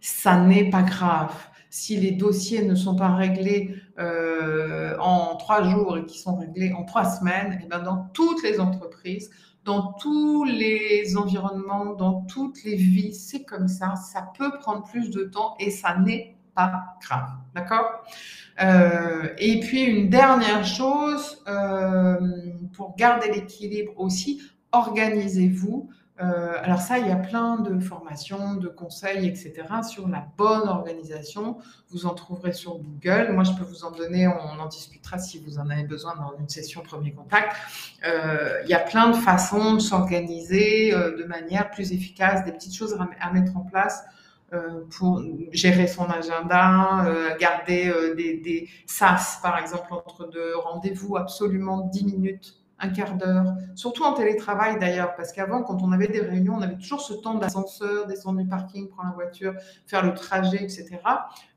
Ça n'est pas grave. Si les dossiers ne sont pas réglés en 3 jours et qui sont réglés en 3 semaines, et bien dans toutes les entreprises, dans tous les environnements, dans toutes les vies, c'est comme ça. Ça peut prendre plus de temps et ça n'est pas grave. D'accord ? Et puis, une dernière chose, pour garder l'équilibre aussi, organisez-vous. Alors ça, il y a plein de formations, de conseils, etc. sur la bonne organisation. Vous en trouverez sur Google. Moi, je peux vous en donner, on en discutera si vous en avez besoin dans une session premier contact. Il y a plein de façons de s'organiser de manière plus efficace, des petites choses à mettre en place pour gérer son agenda, garder des SAS, par exemple, entre deux rendez-vous, absolument 10 minutes, un quart d'heure, surtout en télétravail d'ailleurs, parce qu'avant, quand on avait des réunions, on avait toujours ce temps d'ascenseur, descendre du parking, prendre la voiture, faire le trajet, etc.,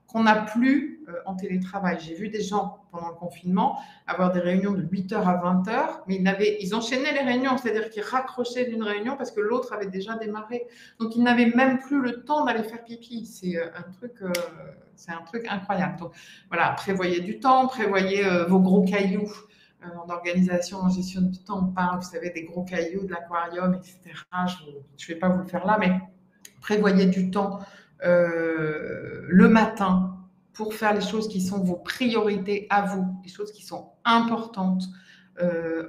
qu'on n'a plus en télétravail. J'ai vu des gens pendant le confinement avoir des réunions de 8h à 20h, mais ils enchaînaient les réunions, c'est-à-dire qu'ils raccrochaient d'une réunion parce que l'autre avait déjà démarré. Donc, ils n'avaient même plus le temps d'aller faire pipi. C'est un truc incroyable. Donc, voilà, prévoyez du temps, prévoyez vos gros cailloux. En organisation, en gestion du temps, on parle, vous savez, des gros cailloux, de l'aquarium, etc. Je ne vais pas vous le faire là, mais prévoyez du temps le matin pour faire les choses qui sont vos priorités à vous, les choses qui sont importantes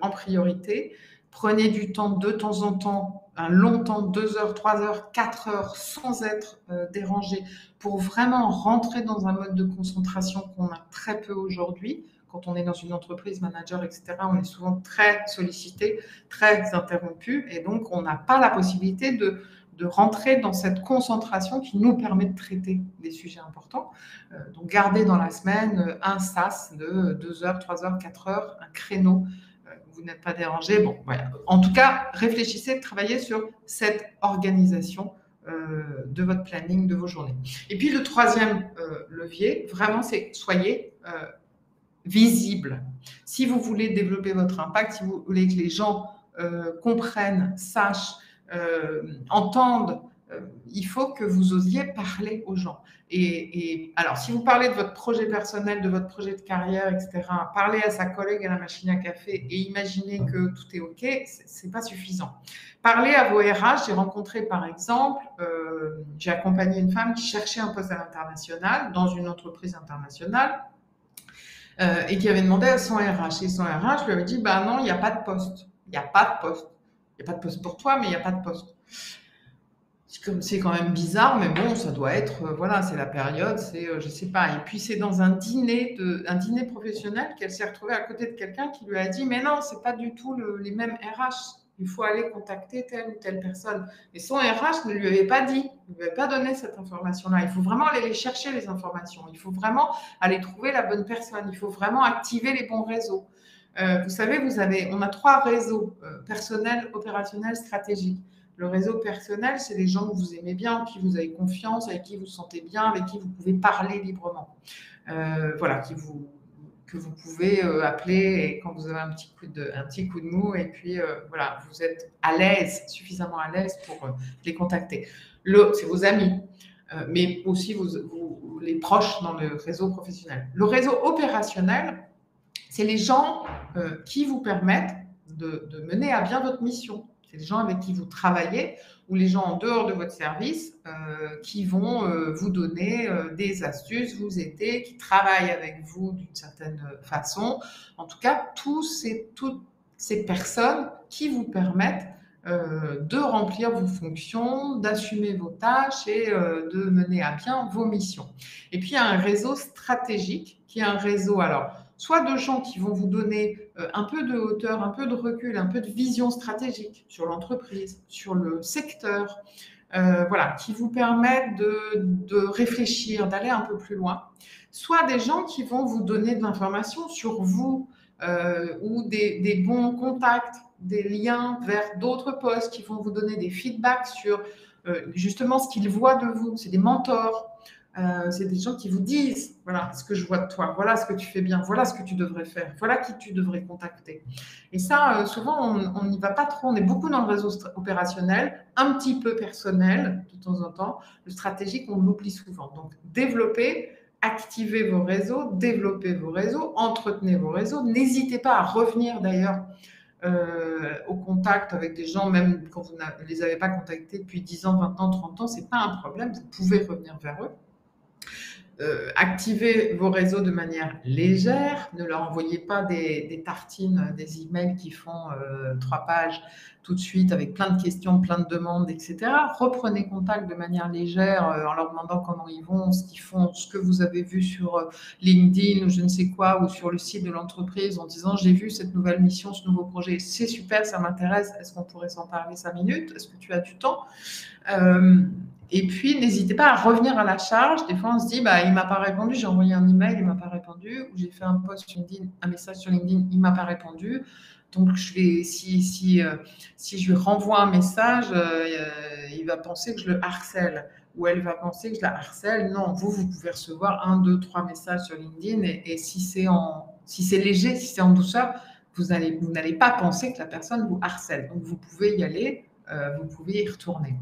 en priorité. Prenez du temps de temps en temps, un long temps, 2 heures, 3 heures, 4 heures, sans être dérangé, pour vraiment rentrer dans un mode de concentration qu'on a très peu aujourd'hui. Quand on est dans une entreprise, manager, etc., on est souvent très sollicité, très interrompu, et donc on n'a pas la possibilité de rentrer dans cette concentration qui nous permet de traiter des sujets importants. Donc, gardez dans la semaine un SAS de 2 heures, 3 heures, 4 heures, un créneau. Vous n'êtes pas dérangé. Bon, voilà. En tout cas, réfléchissez, travaillez sur cette organisation de votre planning, de vos journées. Et puis le troisième levier, vraiment, c'est soyez visible. Si vous voulez développer votre impact, si vous voulez que les gens comprennent, sachent, entendent, il faut que vous osiez parler aux gens. Et alors, si vous parlez de votre projet personnel, de votre projet de carrière, etc., parler à sa collègue à la machine à café et imaginer que tout est OK, c'est pas suffisant. Parlez à vos RH. J'ai rencontré, par exemple, j'ai accompagné une femme qui cherchait un poste à l'international dans une entreprise internationale. Et qui avait demandé à son RH. Et son RH lui avait dit, bah non, il n'y a pas de poste. Il n'y a pas de poste. Il n'y a pas de poste pour toi, mais il n'y a pas de poste. C'est quand même bizarre, mais bon, ça doit être, voilà, c'est la période, c'est, je sais pas. Et puis c'est dans un dîner professionnel qu'elle s'est retrouvée à côté de quelqu'un qui lui a dit, mais non, c'est pas du tout les mêmes RH. Il faut aller contacter telle ou telle personne. Et son RH ne lui avait pas dit, ne lui avait pas donné cette information-là. Il faut vraiment aller les chercher, les informations. Il faut vraiment aller trouver la bonne personne. Il faut vraiment activer les bons réseaux. Vous savez, on a 3 réseaux, personnels, opérationnels, stratégiques. Le réseau personnel, c'est les gens que vous aimez bien, en qui vous avez confiance, avec qui vous vous sentez bien, avec qui vous pouvez parler librement. Voilà, que vous pouvez appeler quand vous avez un petit coup de mou, et puis voilà, vous êtes à l'aise, suffisamment à l'aise pour les contacter. C'est vos amis, mais aussi les proches dans le réseau professionnel. Le réseau opérationnel, c'est les gens qui vous permettent de mener à bien votre mission. C'est les gens avec qui vous travaillez ou les gens en dehors de votre service qui vont vous donner des astuces, vous aider, qui travaillent avec vous d'une certaine façon. En tout cas, toutes ces personnes qui vous permettent de remplir vos fonctions, d'assumer vos tâches et de mener à bien vos missions. Et puis, il y a un réseau stratégique qui est un réseau, alors, soit de gens qui vont vous donner un peu de hauteur, un peu de recul, un peu de vision stratégique sur l'entreprise, sur le secteur, voilà, qui vous permettent de réfléchir, d'aller un peu plus loin, soit des gens qui vont vous donner de l'information sur vous ou des bons contacts, des liens vers d'autres postes, qui vont vous donner des feedbacks sur justement ce qu'ils voient de vous. C'est des mentors. C'est des gens qui vous disent, voilà ce que je vois de toi, voilà ce que tu fais bien, voilà ce que tu devrais faire, voilà qui tu devrais contacter. Et ça, souvent, on n'y va pas trop. On est beaucoup dans le réseau opérationnel, un petit peu personnel de temps en temps. Le stratégique, on l'oublie souvent. Donc, activez vos réseaux, développez vos réseaux, entretenez vos réseaux. N'hésitez pas à revenir d'ailleurs au contact avec des gens, même quand vous ne les avez pas contactés depuis 10 ans, 20 ans, 30 ans, ce n'est pas un problème, vous pouvez revenir vers eux. Activez vos réseaux de manière légère, ne leur envoyez pas des tartines, des emails qui font 3 pages tout de suite avec plein de questions, plein de demandes, etc. Reprenez contact de manière légère en leur demandant comment ils vont, ce qu'ils font, ce que vous avez vu sur LinkedIn ou je ne sais quoi, ou sur le site de l'entreprise, en disant j'ai vu cette nouvelle mission, ce nouveau projet, c'est super, ça m'intéresse, est-ce qu'on pourrait s'en parler 5 minutes, est-ce que tu as du temps? Et puis, n'hésitez pas à revenir à la charge. Des fois, on se dit, bah, il ne m'a pas répondu, j'ai envoyé un email, il ne m'a pas répondu, ou j'ai fait un post sur LinkedIn, un message sur LinkedIn, il ne m'a pas répondu. Donc, si je lui renvoie un message, il va penser que je le harcèle, ou elle va penser que je la harcèle. Non, vous pouvez recevoir 1, 2, 3 messages sur LinkedIn, et si c'est léger, si c'est en douceur, vous n'allez pas penser que la personne vous harcèle. Donc, vous pouvez y aller, vous pouvez y retourner.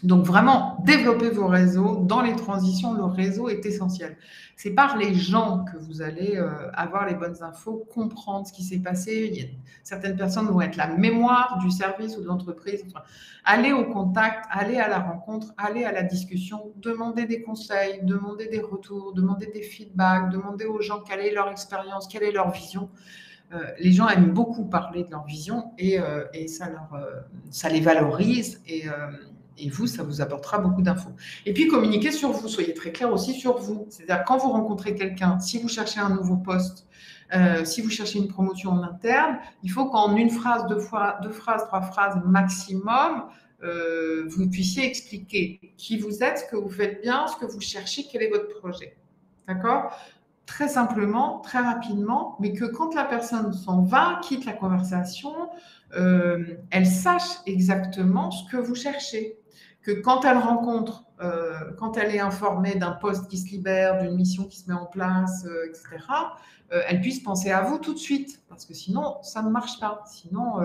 Donc vraiment, développez vos réseaux. Dans les transitions, le réseau est essentiel. C'est par les gens que vous allez avoir les bonnes infos, comprendre ce qui s'est passé. Certaines personnes vont être la mémoire du service ou de l'entreprise. Enfin, allez au contact, allez à la rencontre, allez à la discussion, demandez des conseils, demandez des retours, demandez des feedbacks, demandez aux gens quelle est leur expérience, quelle est leur vision. Les gens aiment beaucoup parler de leur vision et ça les valorise et vous, ça vous apportera beaucoup d'infos. Et puis, communiquez sur vous. Soyez très clair aussi sur vous. C'est-à-dire, quand vous rencontrez quelqu'un, si vous cherchez un nouveau poste, si vous cherchez une promotion en interne, il faut qu'en une phrase, 2 phrases, 3 phrases maximum, vous puissiez expliquer qui vous êtes, ce que vous faites bien, ce que vous cherchez, quel est votre projet. D'accord ? Très simplement, très rapidement, mais que quand la personne s'en va, quitte la conversation, elle sache exactement ce que vous cherchez. que quand elle rencontre, quand elle est informée d'un poste qui se libère, d'une mission qui se met en place, etc., elle puisse penser à vous tout de suite, parce que sinon, ça ne marche pas. Sinon,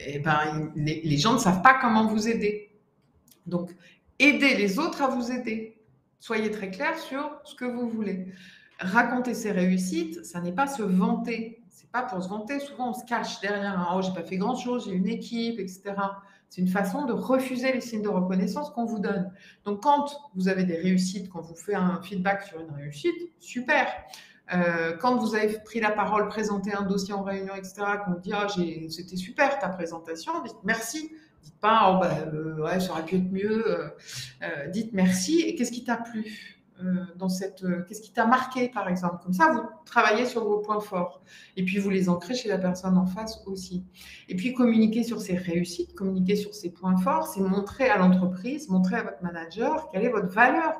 eh ben, les gens ne savent pas comment vous aider. Donc, aidez les autres à vous aider. Soyez très clair sur ce que vous voulez. Raconter ses réussites, ça n'est pas se vanter. C'est pas pour se vanter. Souvent, on se cache derrière un oh, j'ai pas fait grand chose, j'ai une équipe, etc. C'est une façon de refuser les signes de reconnaissance qu'on vous donne. Donc, quand vous avez des réussites, quand vous faites un feedback sur une réussite, super. Quand vous avez pris la parole, présenté un dossier en réunion, etc., qu'on vous dit ah, c'était super ta présentation, dites merci. Dites pas oh, ouais, ça aurait pu être mieux. Dites merci. Et qu'est-ce qui t'a plu qu'est-ce qui t'a marqué, par exemple? Comme ça, vous travaillez sur vos points forts. Et puis, vous les ancrez chez la personne en face aussi. Et puis, communiquer sur ses réussites, communiquer sur ses points forts, c'est montrer à l'entreprise, montrer à votre manager quelle est votre valeur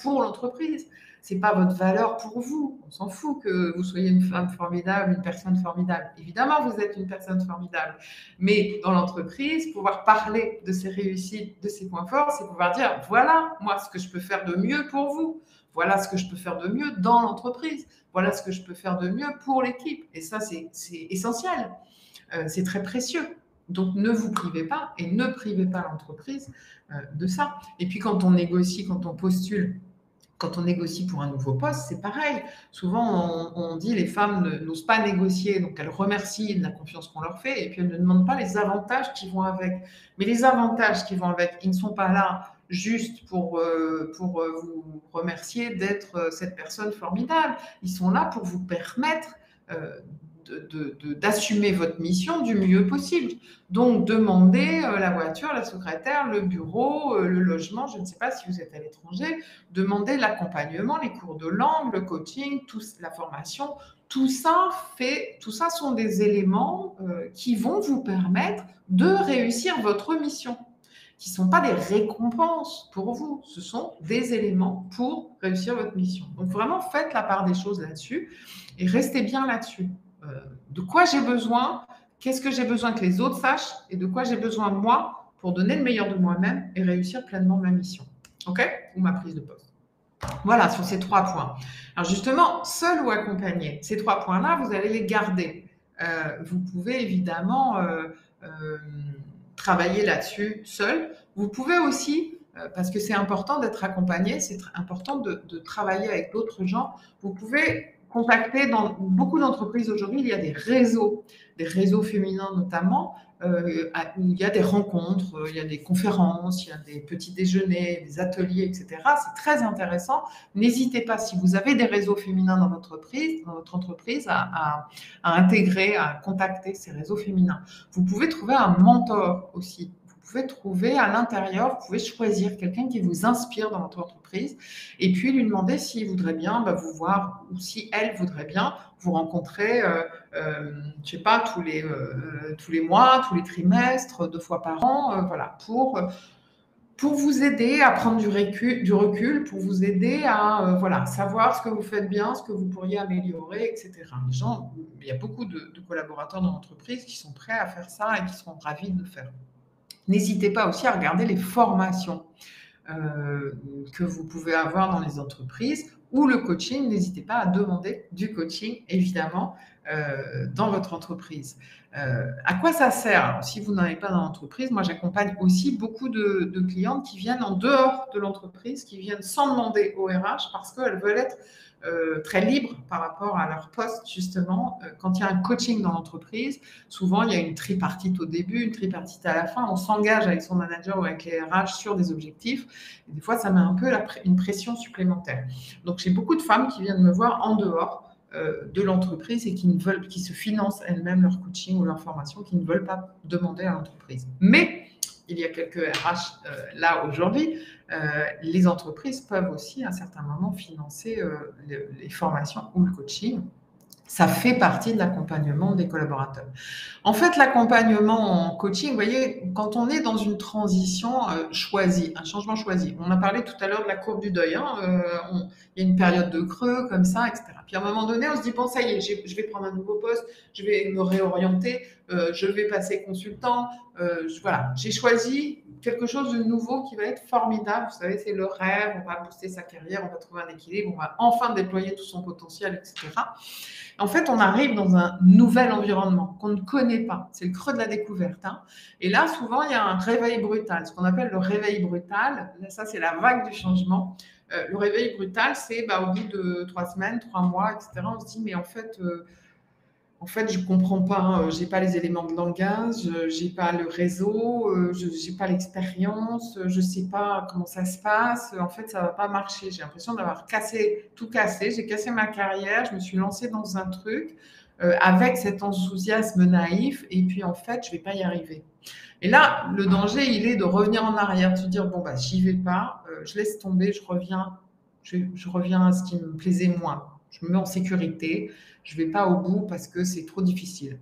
pour l'entreprise. C'est pas votre valeur pour vous. On s'en fout que vous soyez une femme formidable, une personne formidable. Évidemment, vous êtes une personne formidable. Mais dans l'entreprise, pouvoir parler de ses réussites, de ses points forts, c'est pouvoir dire, voilà, moi, ce que je peux faire de mieux pour vous. Voilà ce que je peux faire de mieux dans l'entreprise. Voilà ce que je peux faire de mieux pour l'équipe. Et ça, c'est essentiel. C'est très précieux. Donc, ne vous privez pas et ne privez pas l'entreprise de ça. Et puis, quand on négocie, quand on postule, quand on négocie pour un nouveau poste, c'est pareil. Souvent, on dit les femmes n'osent pas négocier, donc elles remercient de la confiance qu'on leur fait, et puis elles ne demandent pas les avantages qui vont avec. Mais les avantages qui vont avec, ils ne sont pas là juste pour vous remercier d'être cette personne formidable. Ils sont là pour vous permettre d'assumer votre mission du mieux possible. Donc, demandez la voiture, la secrétaire, le bureau, le logement, je ne sais pas si vous êtes à l'étranger, demandez l'accompagnement, les cours de langue, le coaching, la formation. Tout ça sont des éléments qui vont vous permettre de réussir votre mission, qui ne sont pas des récompenses pour vous, ce sont des éléments pour réussir votre mission. Donc, vraiment, faites la part des choses là-dessus et restez bien là-dessus. De quoi j'ai besoin, qu'est-ce que j'ai besoin que les autres sachent et de quoi j'ai besoin moi pour donner le meilleur de moi-même et réussir pleinement ma mission. OK? Ou ma prise de poste. Voilà, sur ces 3 points. Alors justement, seul ou accompagné, ces 3 points-là, vous allez les garder. Vous pouvez évidemment travailler là-dessus seul. Vous pouvez aussi, parce que c'est important d'être accompagné, c'est important de travailler avec d'autres gens, vous pouvez contacter dans beaucoup d'entreprises aujourd'hui, il y a des réseaux féminins notamment, où il y a des rencontres, il y a des conférences, il y a des petits déjeuners, des ateliers, etc. C'est très intéressant. N'hésitez pas, si vous avez des réseaux féminins dans votre entreprise, à intégrer, à contacter ces réseaux féminins. Vous pouvez trouver un mentor aussi. Vous pouvez trouver à l'intérieur, vous pouvez choisir quelqu'un qui vous inspire dans votre entreprise et puis lui demander s'il voudrait bien vous voir ou si elle voudrait bien vous rencontrer, je sais pas, tous les mois, tous les trimestres, 2 fois par an, voilà, pour vous aider à prendre du recul, pour vous aider à voilà, savoir ce que vous faites bien, ce que vous pourriez améliorer, etc. Il y a beaucoup de collaborateurs dans l'entreprise qui sont prêts à faire ça et qui seront ravis de le faire. N'hésitez pas aussi à regarder les formations que vous pouvez avoir dans les entreprises ou le coaching. N'hésitez pas à demander du coaching, évidemment, dans votre entreprise. À quoi ça sert? Alors, si vous n'en avez pas dans l'entreprise, moi j'accompagne aussi beaucoup de clientes qui viennent en dehors de l'entreprise, qui viennent sans demander au RH parce qu'elles veulent être très libres par rapport à leur poste, justement. Quand il y a un coaching dans l'entreprise, souvent il y a une tripartite au début, une tripartite à la fin. On s'engage avec son manager ou avec les RH sur des objectifs. Et des fois, ça met un peu une pression supplémentaire. Donc, j'ai beaucoup de femmes qui viennent me voir en dehors de l'entreprise et qui se financent elles-mêmes leur coaching ou leur formation, qui ne veulent pas demander à l'entreprise. Mais il y a quelques RH là aujourd'hui. Les entreprises peuvent aussi à un certain moment financer les formations ou le coaching. Ça fait partie de l'accompagnement des collaborateurs. En fait, l'accompagnement en coaching, vous voyez, quand on est dans une transition choisie, un changement choisi, on a parlé tout à l'heure de la courbe du deuil, hein, il y a une période de creux comme ça, etc. Puis à un moment donné, on se dit, bon, ça y est, je vais prendre un nouveau poste, je vais me réorienter, je vais passer consultant, voilà, j'ai choisi quelque chose de nouveau qui va être formidable. Vous savez, c'est le rêve, on va booster sa carrière, on va trouver un équilibre, on va enfin déployer tout son potentiel, etc. En fait, on arrive dans un nouvel environnement qu'on ne connaît pas. C'est le creux de la découverte, hein. Et là, souvent, il y a un réveil brutal, ce qu'on appelle le réveil brutal. Là, ça, c'est la vague du changement. Le réveil brutal, c'est au bout de 3 semaines, 3 mois, etc. On se dit, mais en fait, je comprends pas, j'ai pas les éléments de langage, j'ai pas le réseau, j'ai pas l'expérience, je sais pas comment ça se passe. En fait, ça va pas marcher. J'ai l'impression d'avoir tout cassé. J'ai cassé ma carrière, je me suis lancée dans un truc avec cet enthousiasme naïf, et puis en fait, je vais pas y arriver. Et là, le danger, il est de revenir en arrière, de se dire bon j'y vais pas, je laisse tomber, je reviens à ce qui me plaisait moins. Je me mets en sécurité, je ne vais pas au bout parce que c'est trop difficile.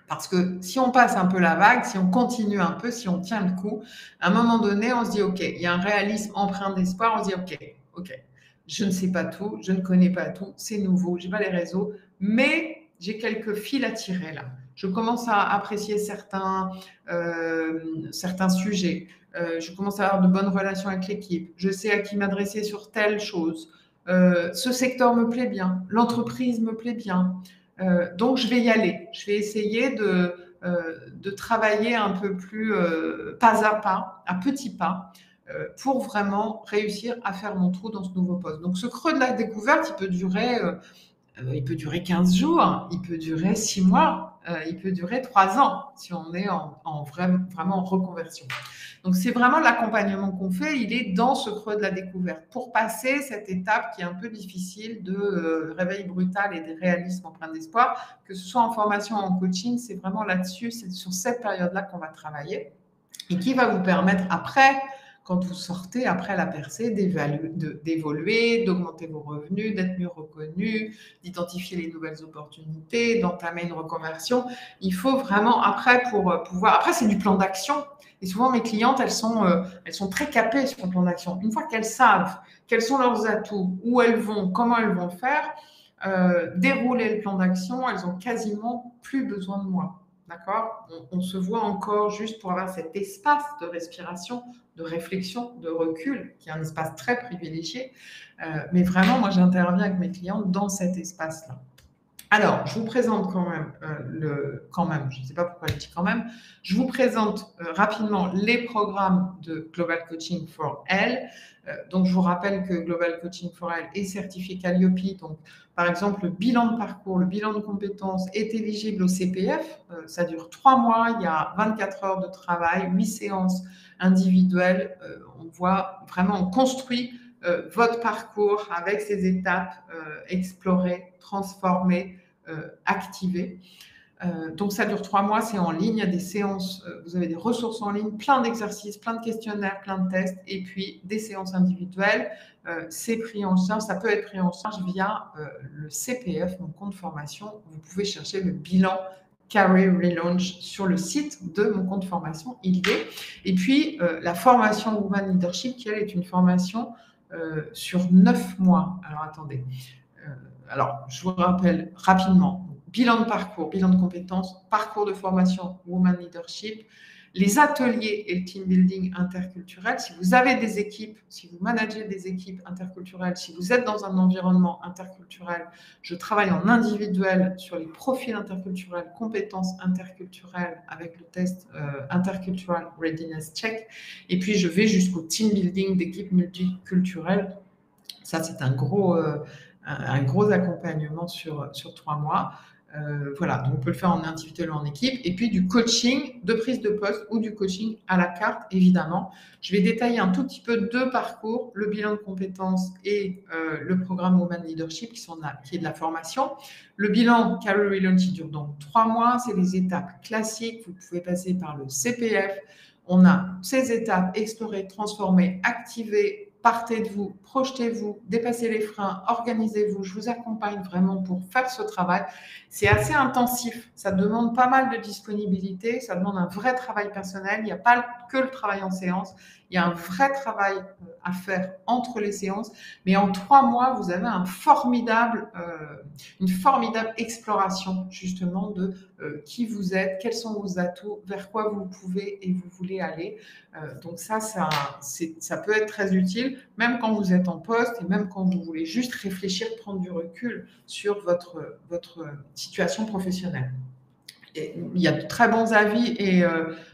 Parce que si on passe un peu la vague, si on continue un peu, si on tient le coup, à un moment donné, on se dit, OK, il y a un réalisme empreint d'espoir, on se dit, OK, je ne sais pas tout, je ne connais pas tout, c'est nouveau, je n'ai pas les réseaux, mais j'ai quelques fils à tirer là. Je commence à apprécier certains sujets. Je commence à avoir de bonnes relations avec l'équipe. Je sais à qui m'adresser sur telle chose. Ce secteur me plaît bien. L'entreprise me plaît bien. Donc, je vais y aller. Je vais essayer de travailler un peu plus pas à pas, à petits pas, pour vraiment réussir à faire mon trou dans ce nouveau poste. Donc, ce creux de la découverte, il peut durer 15 jours, il peut durer 6 mois, il peut durer 3 ans si on est vraiment en reconversion. Donc, c'est vraiment l'accompagnement qu'on fait, il est dans ce creux de la découverte pour passer cette étape qui est un peu difficile de réveil brutal et de réalisme empreint d'espoir, que ce soit en formation ou en coaching, c'est vraiment là-dessus, c'est sur cette période-là qu'on va travailler et qui va vous permettre après, quand vous sortez après la percée, d'évoluer, d'augmenter vos revenus, d'être mieux reconnu, d'identifier les nouvelles opportunités, d'entamer une reconversion. Il faut vraiment après pour pouvoir... Après, c'est du plan d'action. Et souvent, mes clientes, elles sont très capées sur le plan d'action. Une fois qu'elles savent quels sont leurs atouts, où elles vont, comment elles vont faire, dérouler le plan d'action, elles ont quasiment plus besoin de moi. D'accord ? On se voit encore juste pour avoir cet espace de respiration, de réflexion, de recul, qui est un espace très privilégié. Mais vraiment, moi, j'interviens avec mes clients dans cet espace-là. Alors, je vous présente quand même, je ne sais pas pourquoi je dis quand même, je vous présente rapidement les programmes de Global Coaching for Elle. Donc, je vous rappelle que Global Coaching for Elle est certifié Calliope. Donc, par exemple, le bilan de parcours, le bilan de compétences est éligible au CPF. Ça dure 3 mois, il y a 24 heures de travail, 8 séances individuelles. On voit vraiment, on construit votre parcours avec ses étapes, explorer, transformer, activer. Donc ça dure 3 mois, c'est en ligne, il y a des séances, vous avez des ressources en ligne, plein d'exercices, plein de questionnaires, plein de tests, et puis des séances individuelles. C'est pris en charge, ça peut être pris en charge via le CPF, mon compte formation. Vous pouvez chercher le bilan Career Relaunch sur le site de mon compte formation, il y est. Et puis la formation Woman Leadership, qui elle est une formation sur 9 mois. Alors attendez. Alors, je vous rappelle rapidement, bilan de parcours, bilan de compétences, parcours de formation, Woman Leadership, les ateliers et le team building interculturel. Si vous avez des équipes, si vous managez des équipes interculturelles, si vous êtes dans un environnement interculturel, je travaille en individuel sur les profils interculturels, compétences interculturelles avec le test Intercultural Readiness Check. Et puis, je vais jusqu'au team building d'équipes multiculturelles. Ça, c'est un gros accompagnement sur 3 mois. Voilà, donc on peut le faire en individuel ou en équipe. Et puis du coaching de prise de poste ou du coaching à la carte, évidemment. Je vais détailler un tout petit peu 2 parcours, le bilan de compétences et le programme Woman Leadership qui est de la formation. Le bilan Career Relaunch dure donc 3 mois. C'est les étapes classiques. Vous pouvez passer par le CPF. On a ces étapes, explorer, transformer, activer, partez de vous, projetez-vous, dépassez les freins, organisez-vous. Je vous accompagne vraiment pour faire ce travail. C'est assez intensif, ça demande pas mal de disponibilité, ça demande un vrai travail personnel. Il n'y a pas que le travail en séance, il y a un vrai travail à faire entre les séances. Mais en 3 mois, vous avez une formidable exploration justement de qui vous êtes, quels sont vos atouts, vers quoi vous pouvez et vous voulez aller. Donc ça peut être très utile, même quand vous êtes en poste et même quand vous voulez juste réfléchir, prendre du recul sur votre situation professionnelle. Et il y a de très bons avis et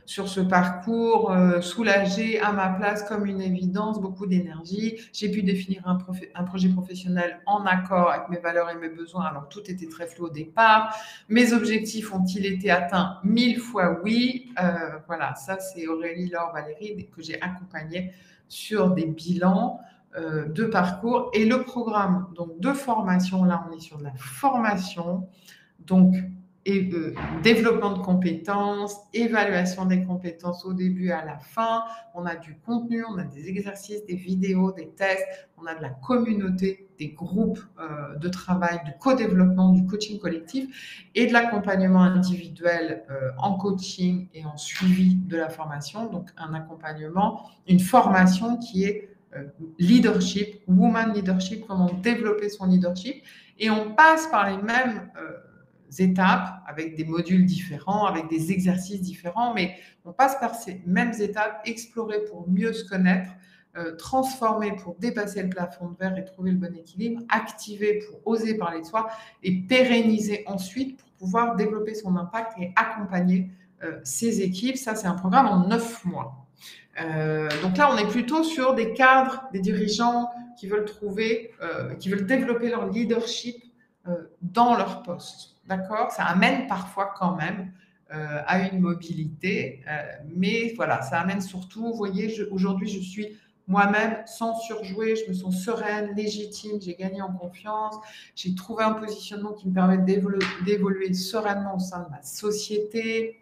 sur ce parcours, soulagé à ma place comme une évidence, beaucoup d'énergie. J'ai pu définir un projet professionnel en accord avec mes valeurs et mes besoins, alors tout était très flou au départ. Mes objectifs ont-ils été atteints? 1000 fois oui. Voilà, ça c'est Aurélie Laure Valérie que j'ai accompagnée sur des bilans de parcours et le programme donc de formation. Là, on est sur de la formation, donc et développement de compétences, évaluation des compétences au début et à la fin. On a du contenu, on a des exercices, des vidéos, des tests, on a de la communauté, des groupes de travail, du co-développement, du coaching collectif et de l'accompagnement individuel en coaching et en suivi de la formation. Donc un accompagnement, une formation qui est leadership, woman leadership, comment développer son leadership. Et on passe par les mêmes étapes, avec des modules différents, avec des exercices différents, mais on passe par ces mêmes étapes, explorer pour mieux se connaître, transformer pour dépasser le plafond de verre et trouver le bon équilibre, activer pour oser parler de soi et pérenniser ensuite pour pouvoir développer son impact et accompagner ses équipes. Ça, c'est un programme en 9 mois. Donc là, on est plutôt sur des cadres, des dirigeants qui veulent qui veulent développer leur leadership dans leur poste. D'accord? Ça amène parfois quand même à une mobilité, mais voilà, ça amène surtout, vous voyez, aujourd'hui, je suis moi-même sans surjouer, je me sens sereine, légitime, j'ai gagné en confiance, j'ai trouvé un positionnement qui me permet d'évoluer sereinement au sein de ma société.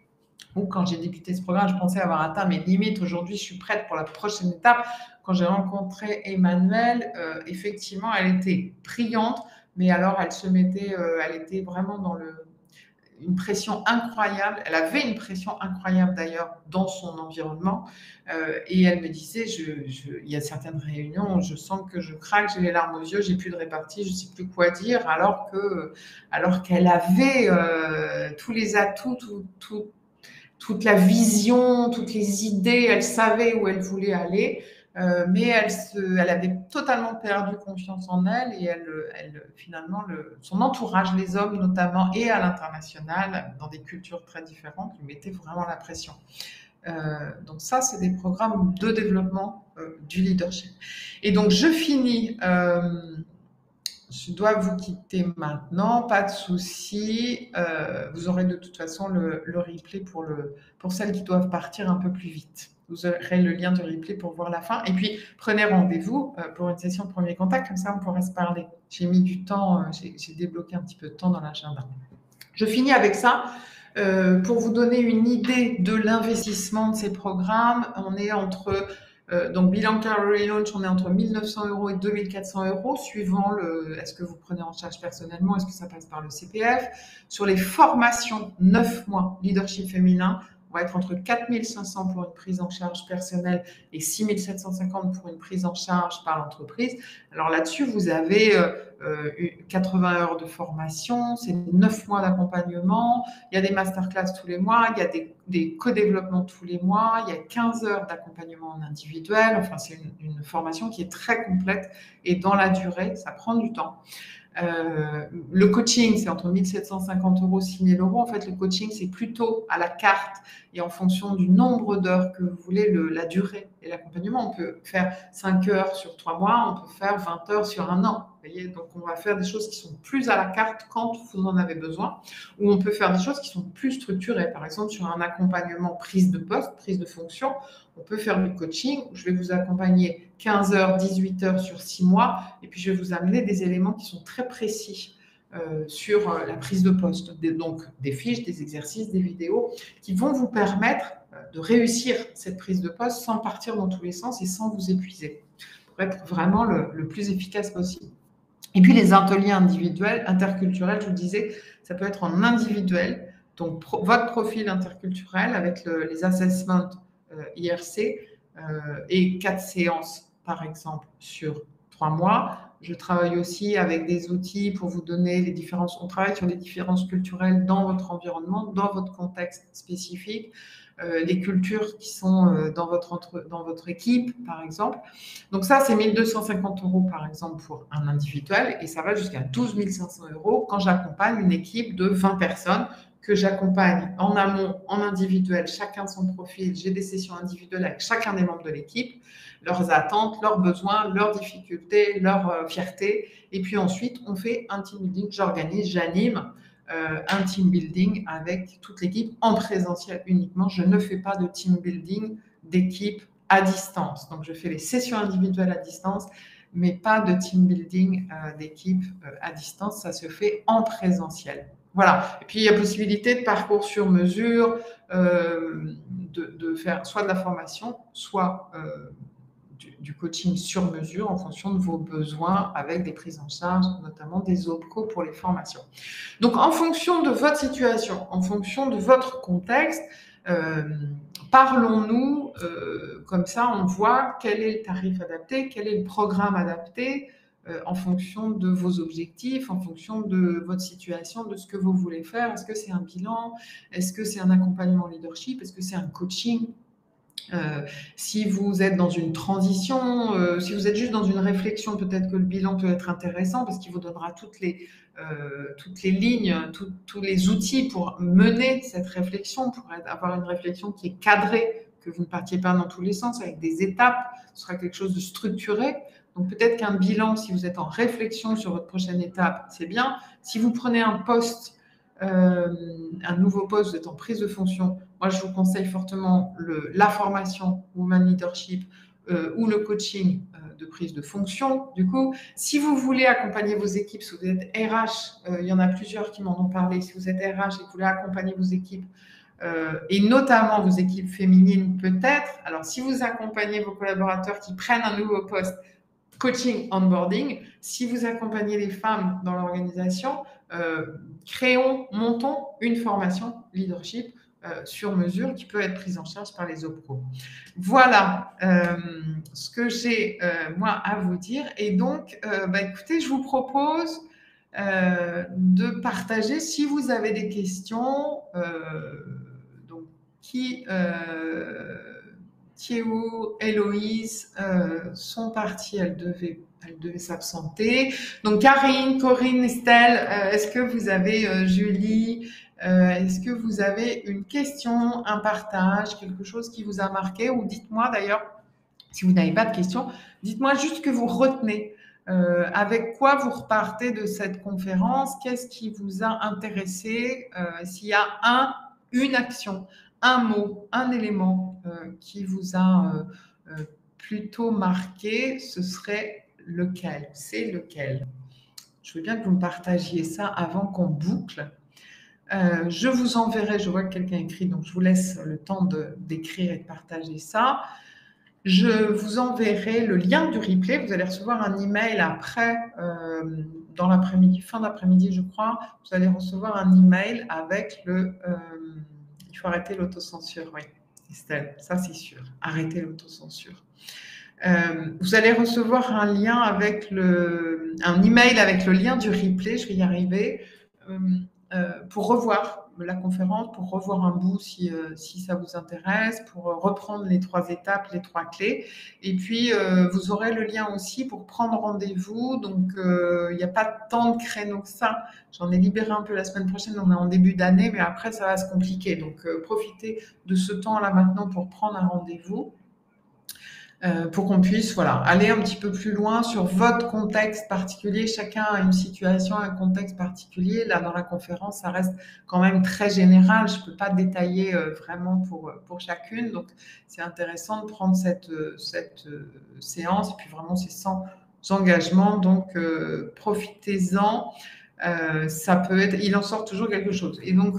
Ou quand j'ai débuté ce programme, je pensais avoir atteint mes limites. Aujourd'hui, je suis prête pour la prochaine étape. Quand j'ai rencontré Emmanuelle, effectivement, elle était brillante, mais alors elle était vraiment dans une pression incroyable. Elle avait une pression incroyable d'ailleurs dans son environnement. Et elle me disait, il y a certaines réunions où je sens que je craque, j'ai les larmes aux yeux, j'ai plus de répartie, je ne sais plus quoi dire, alors qu'elle avait tous les atouts, toute la vision, toutes les idées, elle savait où elle voulait aller, mais elle avait totalement perdu confiance en elle et finalement, son entourage, les hommes notamment, et à l'international, dans des cultures très différentes, lui mettaient vraiment la pression. Donc ça, c'est des programmes de développement du leadership. Et donc, je finis... je dois vous quitter maintenant, pas de souci. Vous aurez de toute façon le replay pour celles qui doivent partir un peu plus vite. Vous aurez le lien de replay pour voir la fin. Et puis, prenez rendez-vous pour une session de premier contact, comme ça on pourra se parler. J'ai mis du temps, j'ai débloqué un petit peu de temps dans l'agenda. Je finis avec ça. Pour vous donner une idée de l'investissement de ces programmes, on est entre... donc, Bilan Car Relaunch, on est entre 1 900 € et 2 400 €, suivant est-ce que vous prenez en charge personnellement, est-ce que ça passe par le CPF. Sur les formations, 9 mois, leadership féminin, on va être entre 4 500 pour une prise en charge personnelle et 6 750 pour une prise en charge par l'entreprise. Alors là-dessus, vous avez 80 heures de formation, c'est 9 mois d'accompagnement, il y a des masterclass tous les mois, il y a des co-développements tous les mois, il y a 15 heures d'accompagnement en individuel. Enfin, c'est une formation qui est très complète et dans la durée, ça prend du temps. Le coaching, c'est entre 1 750 €, 6 000 €. En fait, le coaching, c'est plutôt à la carte et en fonction du nombre d'heures que vous voulez, la durée et l'accompagnement. On peut faire 5 heures sur 3 mois, on peut faire 20 heures sur 1 an. Vous voyez, donc, on va faire des choses qui sont plus à la carte quand vous en avez besoin, ou on peut faire des choses qui sont plus structurées. Par exemple, sur un accompagnement prise de poste, prise de fonction, on peut faire du coaching. Je vais vous accompagner 15 heures, 18 heures sur 6 mois, et puis je vais vous amener des éléments qui sont très précis sur la prise de poste. Donc, des fiches, des exercices, des vidéos qui vont vous permettre de réussir cette prise de poste sans partir dans tous les sens et sans vous épuiser. pour être vraiment le plus efficace possible. Et puis les ateliers individuels, interculturels, je vous disais, ça peut être en individuel. Donc votre profil interculturel avec les assessments IRC et 4 séances, par exemple, sur 3 mois. Je travaille aussi avec des outils pour vous donner les différences. On travaille sur les différences culturelles dans votre environnement, dans votre contexte spécifique, les cultures qui sont dans votre équipe, par exemple. Donc ça, c'est 1 250 € par exemple pour un individuel et ça va jusqu'à 12 500 € quand j'accompagne une équipe de 20 personnes que j'accompagne en amont, en individuel, chacun son profil. J'ai des sessions individuelles avec chacun des membres de l'équipe, leurs attentes, leurs besoins, leurs difficultés, leurs fiertés. Et puis ensuite, on fait un team building, j'organise, j'anime un team building avec toute l'équipe en présentiel uniquement. Je ne fais pas de team building d'équipe à distance. Donc, je fais les sessions individuelles à distance, mais pas de team building d'équipe à distance. Ça se fait en présentiel. Voilà. Et puis, il y a possibilité de parcours sur mesure, de faire soit de la formation, soit du coaching sur mesure en fonction de vos besoins avec des prises en charge, notamment des OPCO pour les formations. Donc, en fonction de votre situation, en fonction de votre contexte, parlons-nous, comme ça on voit quel est le tarif adapté, quel est le programme adapté en fonction de vos objectifs, en fonction de votre situation, de ce que vous voulez faire. Est-ce que c'est un bilan? Est-ce que c'est un accompagnement leadership? Est-ce que c'est un coaching? Si vous êtes dans une transition, si vous êtes juste dans une réflexion, peut-être que le bilan peut être intéressant parce qu'il vous donnera toutes les lignes, tous les outils pour mener cette réflexion, pour avoir une réflexion qui est cadrée, que vous ne partiez pas dans tous les sens, avec des étapes, ce sera quelque chose de structuré. Donc peut-être qu'un bilan, si vous êtes en réflexion sur votre prochaine étape, c'est bien. Si vous prenez un poste, un nouveau poste, vous êtes en prise de fonction, moi je vous conseille fortement la formation Women Leadership ou le coaching de prise de fonction. Du coup, si vous voulez accompagner vos équipes, si vous êtes RH, il y en a plusieurs qui m'en ont parlé, si vous êtes RH et que vous voulez accompagner vos équipes, et notamment vos équipes féminines peut-être, alors si vous accompagnez vos collaborateurs qui prennent un nouveau poste, coaching onboarding, si vous accompagnez les femmes dans l'organisation, montons une formation leadership sur mesure qui peut être prise en charge par les OPCO. Voilà ce que j'ai moi à vous dire. Et donc, écoutez, je vous propose de partager si vous avez des questions. Donc, Thiéo, Héloïse sont parties, elles devaient s'absenter. Donc Karine, Corinne, Estelle, est-ce que vous avez, Julie, est-ce que vous avez une question, un partage, quelque chose qui vous a marqué? Ou dites-moi d'ailleurs, si vous n'avez pas de questions, dites-moi juste ce que vous retenez. Avec quoi vous repartez de cette conférence? Qu'est-ce qui vous a intéressé? S'il y a une action, un mot, un élément qui vous a plutôt marqué, ce serait lequel? C'est lequel? Je veux bien que vous me partagiez ça avant qu'on boucle. Je vous enverrai, je vois que quelqu'un écrit, donc je vous laisse le temps d'écrire et de partager ça. Je vous enverrai le lien du replay. Vous allez recevoir un email après, dans l'après-midi, fin d'après-midi, je crois. Vous allez recevoir un email avec il faut arrêter l'autocensure, oui, Estelle, ça c'est sûr. Arrêtez l'autocensure. Vous allez recevoir un lien un email avec le lien du replay, je vais y arriver, pour revoir la conférence, pour revoir un bout si ça vous intéresse, pour reprendre les 3 étapes, les 3 clés. Et puis, vous aurez le lien aussi pour prendre rendez-vous. Donc, il n'y a pas tant de créneaux que ça. J'en ai libéré un peu la semaine prochaine, on est en début d'année, mais après, ça va se compliquer. Donc, profitez de ce temps-là maintenant pour prendre un rendez-vous. Pour qu'on puisse aller un petit peu plus loin sur votre contexte particulier. Chacun a une situation, un contexte particulier. Là, dans la conférence, ça reste quand même très général. Je ne peux pas détailler vraiment pour chacune. Donc, c'est intéressant de prendre cette séance. Et puis, vraiment, c'est sans engagement. Donc, profitez-en. ça peut être, il en sort toujours quelque chose. Et donc,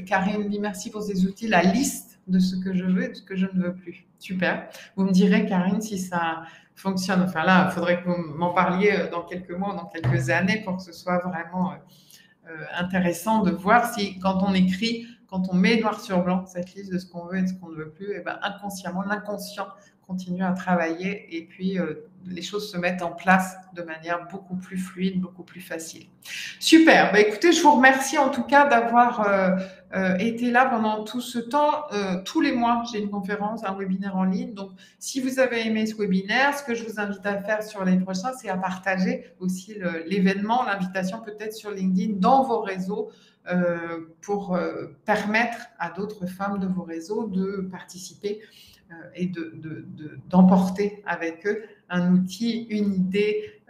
Karine dit merci pour ces outils, la liste de ce que je veux et de ce que je ne veux plus. Super. Vous me direz, Karine, si ça fonctionne. Enfin là, il faudrait que vous m'en parliez dans quelques mois, dans quelques années, pour que ce soit vraiment intéressant de voir si, quand on écrit, quand on met noir sur blanc cette liste de ce qu'on veut et de ce qu'on ne veut plus, et ben inconsciemment, l'inconscient continue à travailler et puis les choses se mettent en place de manière beaucoup plus fluide, beaucoup plus facile. Super. Bah, écoutez, je vous remercie en tout cas d'avoir été là pendant tout ce temps. Tous les mois, j'ai une conférence, un webinaire en ligne. Donc, si vous avez aimé ce webinaire, ce que je vous invite à faire sur les prochains, c'est à partager aussi l'événement, l'invitation peut-être sur LinkedIn dans vos réseaux pour permettre à d'autres femmes de vos réseaux de participer et d'emporter avec eux un outil, une idée,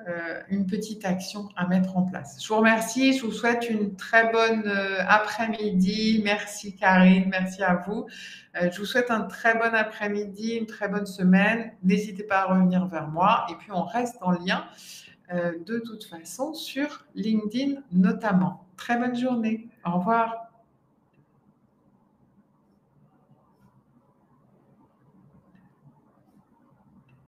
une petite action à mettre en place. Je vous remercie, je vous souhaite une très bonne après-midi. Merci Karine, merci à vous. Je vous souhaite un très bon après-midi, une très bonne semaine. N'hésitez pas à revenir vers moi et puis on reste en lien de toute façon sur LinkedIn notamment. Très bonne journée. Au revoir.